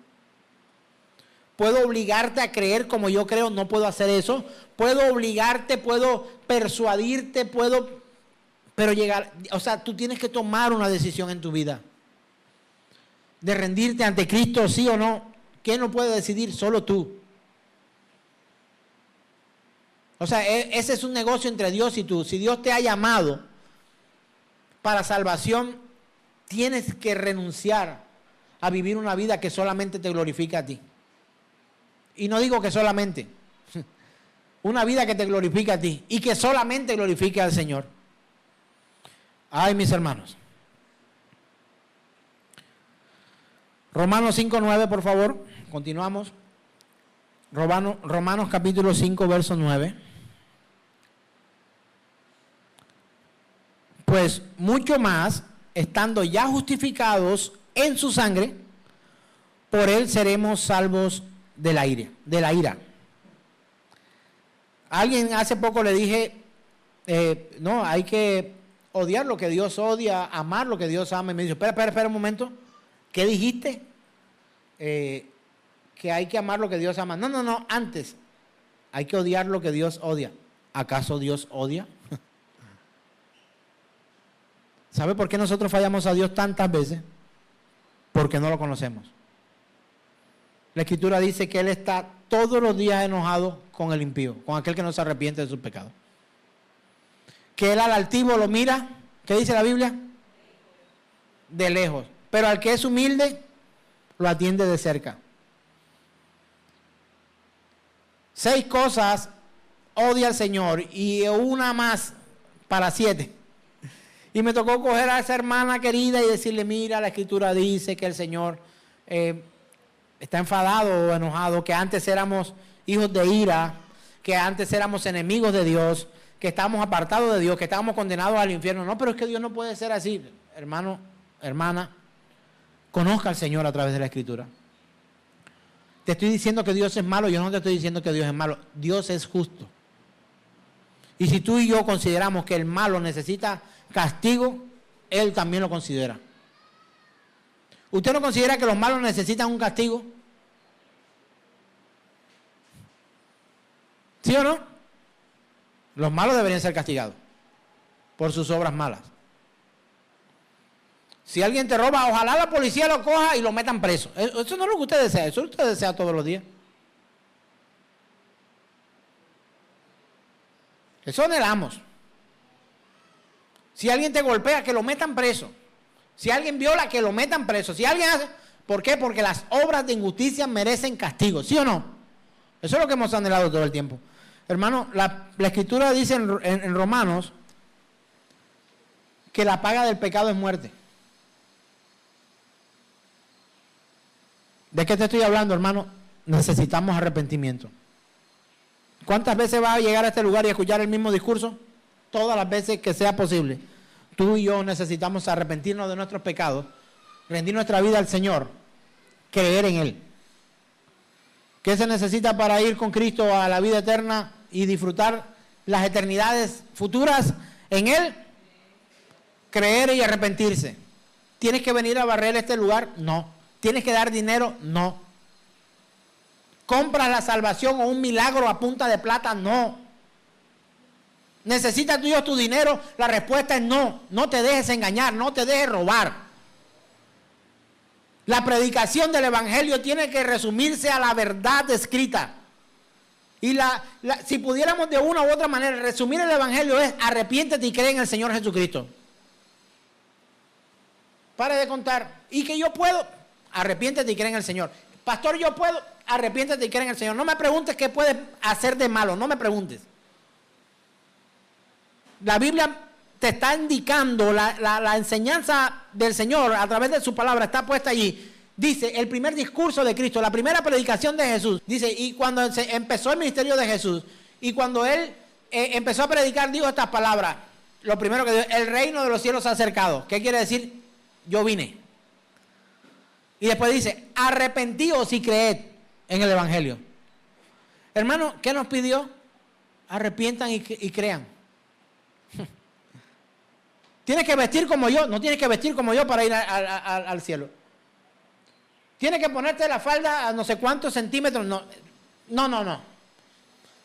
Puedo obligarte a creer como yo creo, no puedo hacer eso. Puedo obligarte, puedo persuadirte, pero llegar, o sea, tú tienes que tomar una decisión en tu vida. De rendirte ante Cristo, sí o no. ¿Quién lo puede decidir? Solo tú. O sea, ese es un negocio entre Dios y tú. Si Dios te ha llamado para salvación, tienes que renunciar a vivir una vida que solamente te glorifica a ti. Y no digo que solamente. Una vida que te glorifica a ti y que solamente glorifique al Señor. Ay, mis hermanos. Romanos 5:9, por favor. Continuamos. Romanos capítulo 5, verso 9. Pues mucho más, estando ya justificados en su sangre, por él seremos salvos de la ira. A alguien hace poco le dije, no, hay que odiar lo que Dios odia, amar lo que Dios ama. Y me dijo, espera un momento. ¿Qué dijiste? Que hay que amar lo que Dios ama. No, antes. Hay que odiar lo que Dios odia. ¿Acaso Dios odia? ¿Sabe por qué nosotros fallamos a Dios tantas veces? Porque no lo conocemos. La Escritura dice que Él está todos los días enojado con el impío, con aquel que no se arrepiente de sus pecados. Que Él al altivo lo mira, ¿qué dice la Biblia? De lejos. Pero al que es humilde, lo atiende de cerca. 6 cosas odia al Señor y una más para 7. Y me tocó coger a esa hermana querida y decirle, mira, la Escritura dice que el Señor está enfadado o enojado, que antes éramos hijos de ira, que antes éramos enemigos de Dios, que estábamos apartados de Dios, que estábamos condenados al infierno. No, pero es que Dios no puede ser así. Hermano, hermana, conozca al Señor a través de la Escritura. Te estoy diciendo que Dios es malo, yo no te estoy diciendo que Dios es malo. Dios es justo. Y si tú y yo consideramos que el malo necesita castigo, Él también lo considera. ¿Usted no considera que los malos necesitan un castigo? ¿Sí o no? Los malos deberían ser castigados por sus obras malas. Si alguien te roba, ojalá la policía lo coja y lo metan preso. Eso no es lo que usted desea, eso usted desea todos los días. Eso anhelamos. Si alguien te golpea, que lo metan preso. Si alguien viola, que lo metan preso. Si alguien hace... ¿Por qué? Porque las obras de injusticia merecen castigo, ¿sí o no? Eso es lo que hemos anhelado todo el tiempo. Hermano, la Escritura dice en Romanos que la paga del pecado es muerte. ¿De qué te estoy hablando, hermano? Necesitamos arrepentimiento. ¿Cuántas veces vas a llegar a este lugar y escuchar el mismo discurso? Todas las veces que sea posible. Tú y yo necesitamos arrepentirnos de nuestros pecados, rendir nuestra vida al Señor, creer en Él. ¿Qué se necesita para ir con Cristo a la vida eterna y disfrutar las eternidades futuras en Él? Creer y arrepentirse. ¿Tienes que venir a barrer este lugar? No. ¿Tienes que dar dinero? No. ¿Compras la salvación o un milagro a punta de plata? No. ¿Necesitas tú y yo tu dinero? La respuesta es no. No te dejes engañar, no te dejes robar. La predicación del Evangelio tiene que resumirse a la verdad escrita. Y si pudiéramos de una u otra manera resumir el Evangelio es arrepiéntete y cree en el Señor Jesucristo. Pare de contar. ¿Y que yo puedo? Arrepiéntete y cree en el Señor. Pastor, yo puedo. Arrepiéntete y cree en el Señor. No me preguntes qué puedes hacer de malo. No me preguntes. La Biblia te está indicando la enseñanza del Señor a través de su palabra. Está puesta allí. Dice, el primer discurso de Cristo, la primera predicación de Jesús. Dice, y cuando empezó el ministerio de Jesús, y cuando Él empezó a predicar, dijo estas palabras. Lo primero que dijo, el reino de los cielos se ha acercado. ¿Qué quiere decir? Yo vine. Y después dice, arrepentíos y creed en el Evangelio. Hermano, ¿qué nos pidió? Arrepientan y crean. Tienes que vestir como yo. No tienes que vestir como yo para ir al cielo. Tienes que ponerte la falda a no sé cuántos centímetros. No.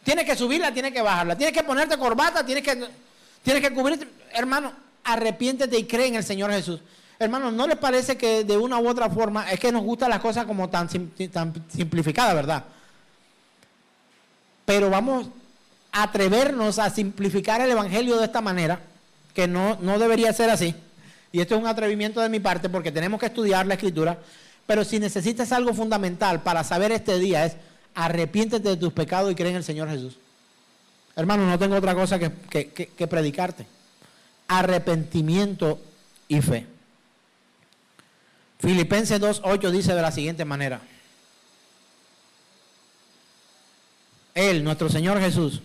Tienes que subirla, tienes que bajarla. Tienes que ponerte corbata, tienes que cubrirte. Hermano, arrepiéntete y cree en el Señor Jesús. Hermanos, ¿no les parece que de una u otra forma es que nos gustan las cosas como tan simplificadas, verdad? Pero vamos a atrevernos a simplificar el Evangelio de esta manera, que no debería ser así. Y esto es un atrevimiento de mi parte porque tenemos que estudiar la Escritura. Pero si necesitas algo fundamental para saber este día es arrepiéntete de tus pecados y cree en el Señor Jesús. Hermano, no tengo otra cosa que predicarte. Arrepentimiento y fe. Filipenses 2:8 dice de la siguiente manera. Él, nuestro Señor Jesús,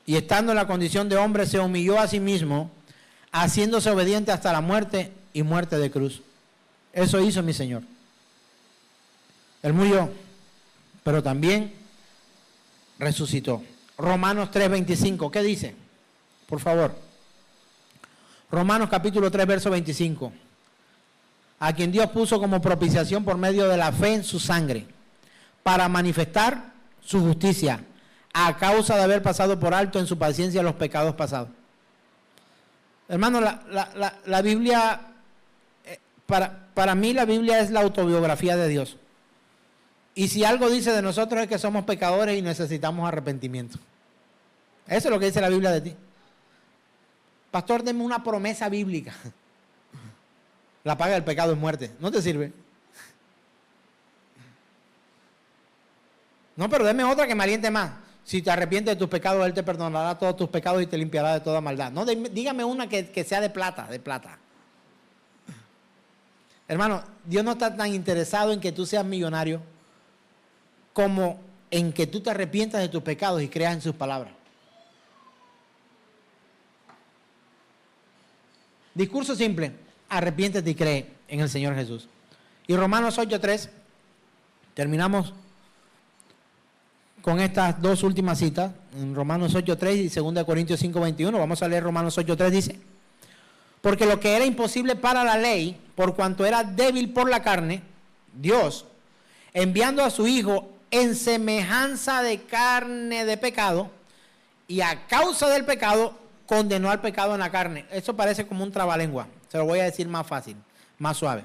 y estando en la condición de hombre, se humilló a sí mismo, haciéndose obediente hasta la muerte y muerte de cruz. Eso hizo mi Señor. Él murió, pero también resucitó. Romanos 3:25, ¿qué dice? Por favor. Romanos capítulo 3, verso 25. A quien Dios puso como propiciación por medio de la fe en su sangre, para manifestar su justicia, a causa de haber pasado por alto en su paciencia los pecados pasados. Hermano, la Biblia, para mí la Biblia es la autobiografía de Dios. Y si algo dice de nosotros es que somos pecadores y necesitamos arrepentimiento. Eso es lo que dice la Biblia de ti. Pastor, deme una promesa bíblica. La paga del pecado es muerte. ¿No te sirve? No, pero deme otra que me aliente más. Si te arrepientes de tus pecados, Él te perdonará todos tus pecados y te limpiará de toda maldad. No, dígame una que sea de plata, de plata. Hermano, Dios no está tan interesado en que tú seas millonario como en que tú te arrepientas de tus pecados y creas en sus palabras. Discurso simple, arrepiéntete y cree en el Señor Jesús. Y Romanos 8:3, terminamos con estas dos últimas citas, en Romanos 8:3 y 2 Corintios 5:21. Vamos a leer Romanos 8:3, dice: porque lo que era imposible para la ley, por cuanto era débil por la carne, Dios, enviando a su Hijo en semejanza de carne de pecado, y a causa del pecado, condenó al pecado en la carne. Eso parece como un trabalengua. Se lo voy a decir más fácil, más suave.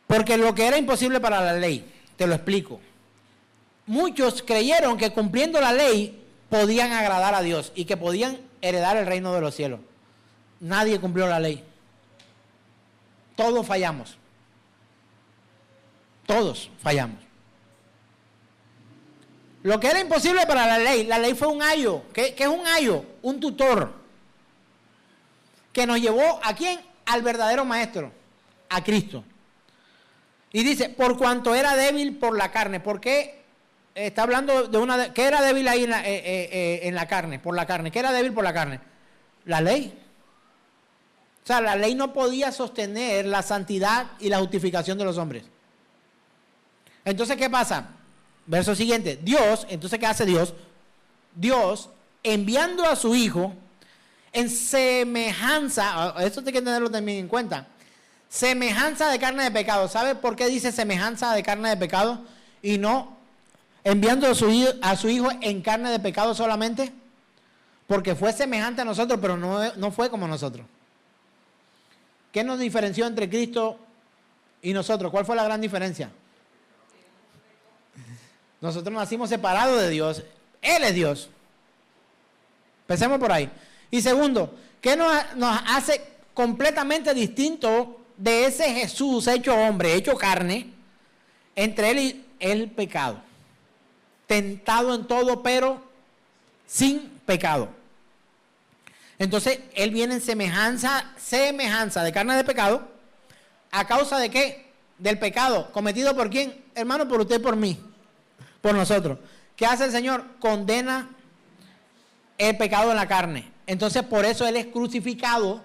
Porque lo que era imposible para la ley, te lo explico. Muchos creyeron que cumpliendo la ley podían agradar a Dios y que podían heredar el reino de los cielos. Nadie cumplió la ley. Todos fallamos. Todos fallamos. Lo que era imposible para la ley fue un ayo. ¿Qué es un ayo? Un tutor. Que nos llevó ¿a quién? Al verdadero maestro, a Cristo. Y dice, por cuanto era débil por la carne. ¿Por qué? Está hablando de una... ¿Qué era débil ahí en la carne? Por la carne. ¿Qué era débil por la carne? La ley. O sea, la ley no podía sostener la santidad y la justificación de los hombres. Entonces, ¿qué pasa? Verso siguiente. Dios, entonces, ¿qué hace Dios? Dios, enviando a su Hijo en semejanza, esto hay que tenerlo también en cuenta, semejanza de carne de pecado. ¿Sabe por qué dice semejanza de carne de pecado y no enviando a su Hijo en carne de pecado solamente? Porque fue semejante a nosotros, pero no fue como nosotros. ¿Qué nos diferenció entre Cristo y nosotros? ¿Cuál fue la gran diferencia? Nosotros nacimos separados de Dios. Él es Dios. Pensemos por ahí. Y segundo, ¿qué nos hace completamente distinto de ese Jesús hecho hombre, hecho carne? Entre él y el pecado. Tentado en todo, pero sin pecado. Entonces, él viene en semejanza de carne de pecado. ¿A causa de qué? Del pecado. ¿Cometido por quién? Hermano, por usted y por mí. Por nosotros. ¿Qué hace el Señor? Condena el pecado en la carne. Entonces, por eso Él es crucificado.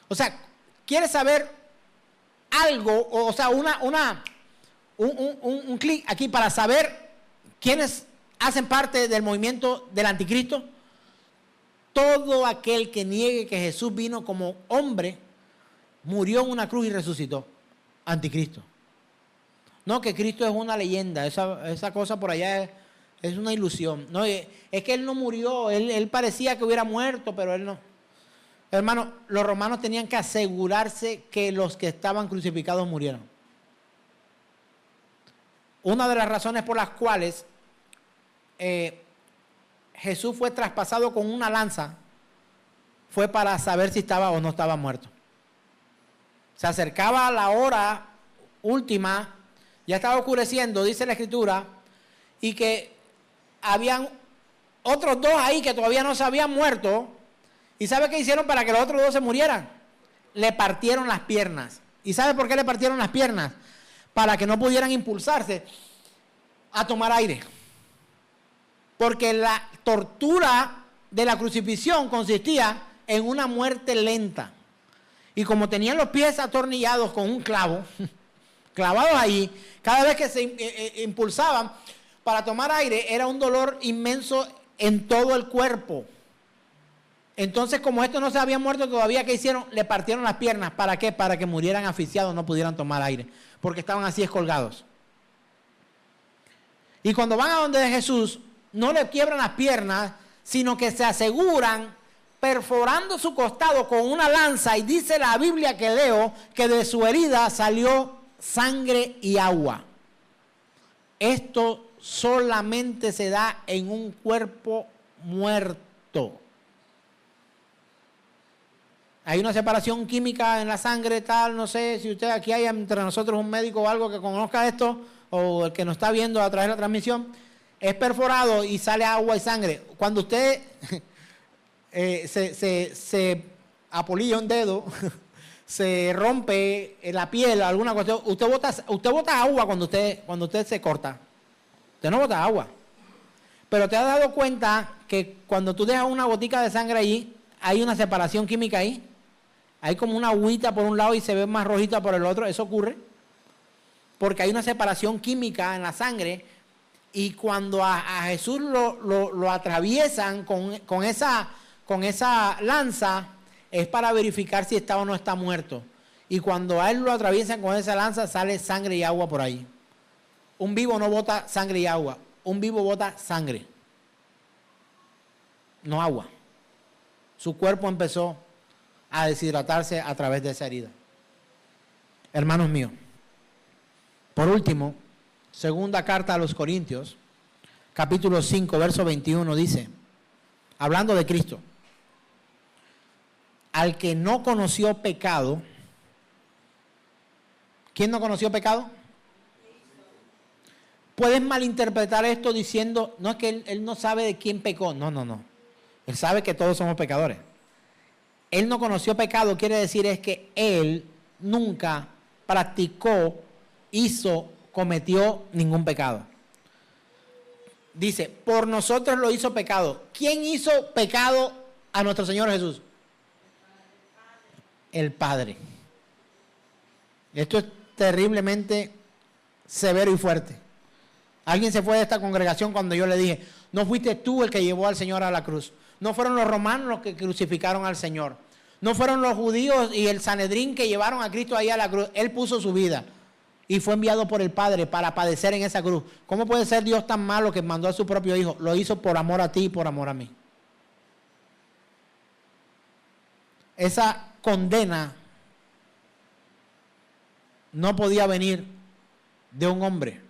O sea, ¿quieres saber algo? O sea, un clic aquí para saber quiénes hacen parte del movimiento del anticristo. Todo aquel que niegue que Jesús vino como hombre, murió en una cruz y resucitó. Anticristo. No, que Cristo es una leyenda, esa cosa por allá es una ilusión. No, es que Él no murió, él parecía que hubiera muerto, pero Él no. Hermano, los romanos tenían que asegurarse que los que estaban crucificados murieron. Una de las razones por las cuales Jesús fue traspasado con una lanza fue para saber si estaba o no estaba muerto. Se acercaba a la hora última, ya estaba oscureciendo, dice la Escritura, y que habían otros dos ahí que todavía no se habían muerto. ¿Y sabe qué hicieron para que los otros dos se murieran? Le partieron las piernas. ¿Y sabe por qué le partieron las piernas? Para que no pudieran impulsarse a tomar aire. Porque la tortura de la crucifixión consistía en una muerte lenta. Y como tenían los pies atornillados con un clavo, clavados ahí, cada vez que se impulsaban para tomar aire, era un dolor inmenso en todo el cuerpo. Entonces, como estos no se habían muerto todavía, ¿qué hicieron? Le partieron las piernas. ¿Para qué? Para que murieran asfixiados, no pudieran tomar aire, porque estaban así colgados. Y cuando van a donde Jesús, no le quiebran las piernas, sino que se aseguran perforando su costado con una lanza, y dice la Biblia que leo que de su herida salió sangre y agua. Esto solamente se da en un cuerpo muerto. Hay una separación química en la sangre, tal, no sé si usted aquí hay entre nosotros un médico o algo que conozca esto, o el que nos está viendo a través de la transmisión. Es perforado y sale agua y sangre. Cuando usted se apolilla un dedo, se rompe la piel, alguna cuestión, usted bota agua cuando usted se corta. Usted no bota agua. Pero te has dado cuenta que cuando tú dejas una gotica de sangre allí, hay una separación química ahí. Hay como una agüita por un lado y se ve más rojita por el otro. Eso ocurre porque hay una separación química en la sangre Y cuando a Jesús lo atraviesan con esa lanza, es para verificar si está o no está muerto. Y cuando a él lo atraviesan con esa lanza, sale sangre y agua por ahí. Un vivo no bota sangre y agua. Un vivo bota sangre, no agua. Su cuerpo empezó a deshidratarse a través de esa herida. Hermanos míos, por último, segunda carta a los Corintios, capítulo 5, verso 21 dice, hablando de Cristo, al que no conoció pecado. ¿Quién no conoció pecado? Puedes malinterpretar esto diciendo, no es que él no sabe de quién pecó. No. Él sabe que todos somos pecadores. Él no conoció pecado, quiere decir es que él nunca practicó, cometió ningún pecado. Dice, por nosotros lo hizo pecado. ¿Quién hizo pecado a nuestro Señor Jesús? El Padre. Esto es terriblemente severo y fuerte. Alguien se fue de esta congregación cuando yo le dije, no fuiste tú el que llevó al Señor a la cruz. No fueron los romanos los que crucificaron al Señor. No fueron los judíos y el Sanedrín que llevaron a Cristo ahí a la cruz. Él puso su vida y fue enviado por el Padre para padecer en esa cruz. ¿Cómo puede ser Dios tan malo que mandó a su propio Hijo? Lo hizo por amor a ti y por amor a mí. Esa condena no podía venir de un hombre,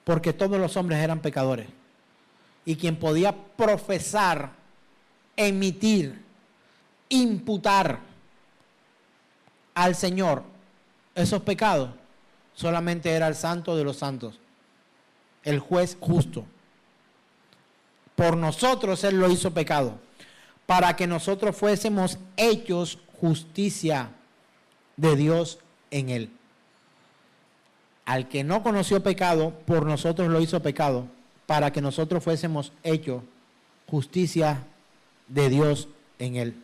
porque todos los hombres eran pecadores. Y quien podía profesar, emitir, imputar al Señor esos pecados, solamente era el Santo de los Santos, el juez justo. Por nosotros Él lo hizo pecado, para que nosotros fuésemos hechos justicia de Dios en Él. Al que no conoció pecado, por nosotros lo hizo pecado, para que nosotros fuésemos hechos justicia de Dios en Él.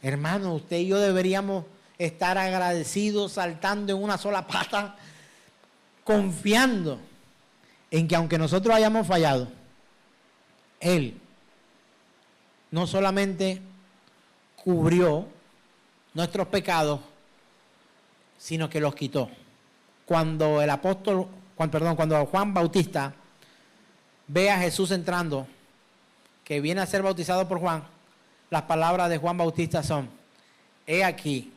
Hermano, usted y yo deberíamos estar agradecidos, saltando en una sola pata, confiando en que aunque nosotros hayamos fallado, Él no solamente cubrió nuestros pecados, sino que los quitó. Cuando cuando Juan Bautista ve a Jesús entrando, que viene a ser bautizado por Juan, las palabras de Juan Bautista son: he aquí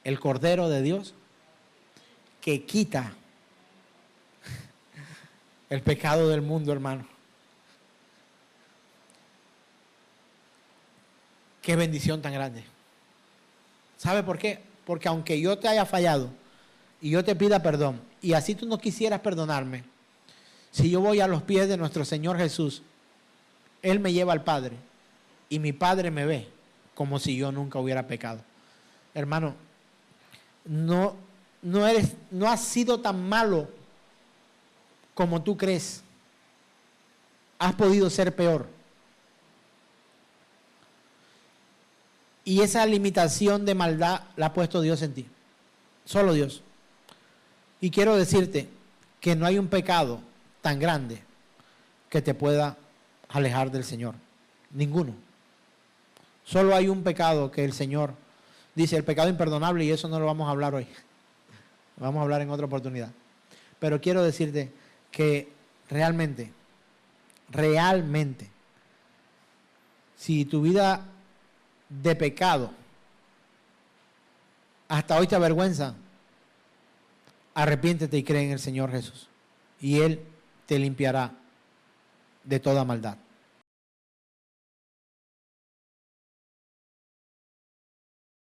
el Cordero de Dios que quita el pecado del mundo, hermano. Qué bendición tan grande. ¿Sabe por qué? Porque aunque yo te haya fallado y yo te pida perdón, y así tú no quisieras perdonarme, si yo voy a los pies de nuestro Señor Jesús, Él me lleva al Padre y mi Padre me ve como si yo nunca hubiera pecado. Hermano, no has sido tan malo como tú crees. Has podido ser peor. Y esa limitación de maldad la ha puesto Dios en ti. Solo Dios. Y quiero decirte que no hay un pecado tan grande que te pueda alejar del Señor. Ninguno. Solo hay un pecado que el Señor dice, el pecado imperdonable, y eso no lo vamos a hablar hoy. Vamos a hablar en otra oportunidad. Pero quiero decirte que realmente, si tu vida de pecado hasta hoy te avergüenza, arrepiéntete y cree en el Señor Jesús, y Él te limpiará de toda maldad.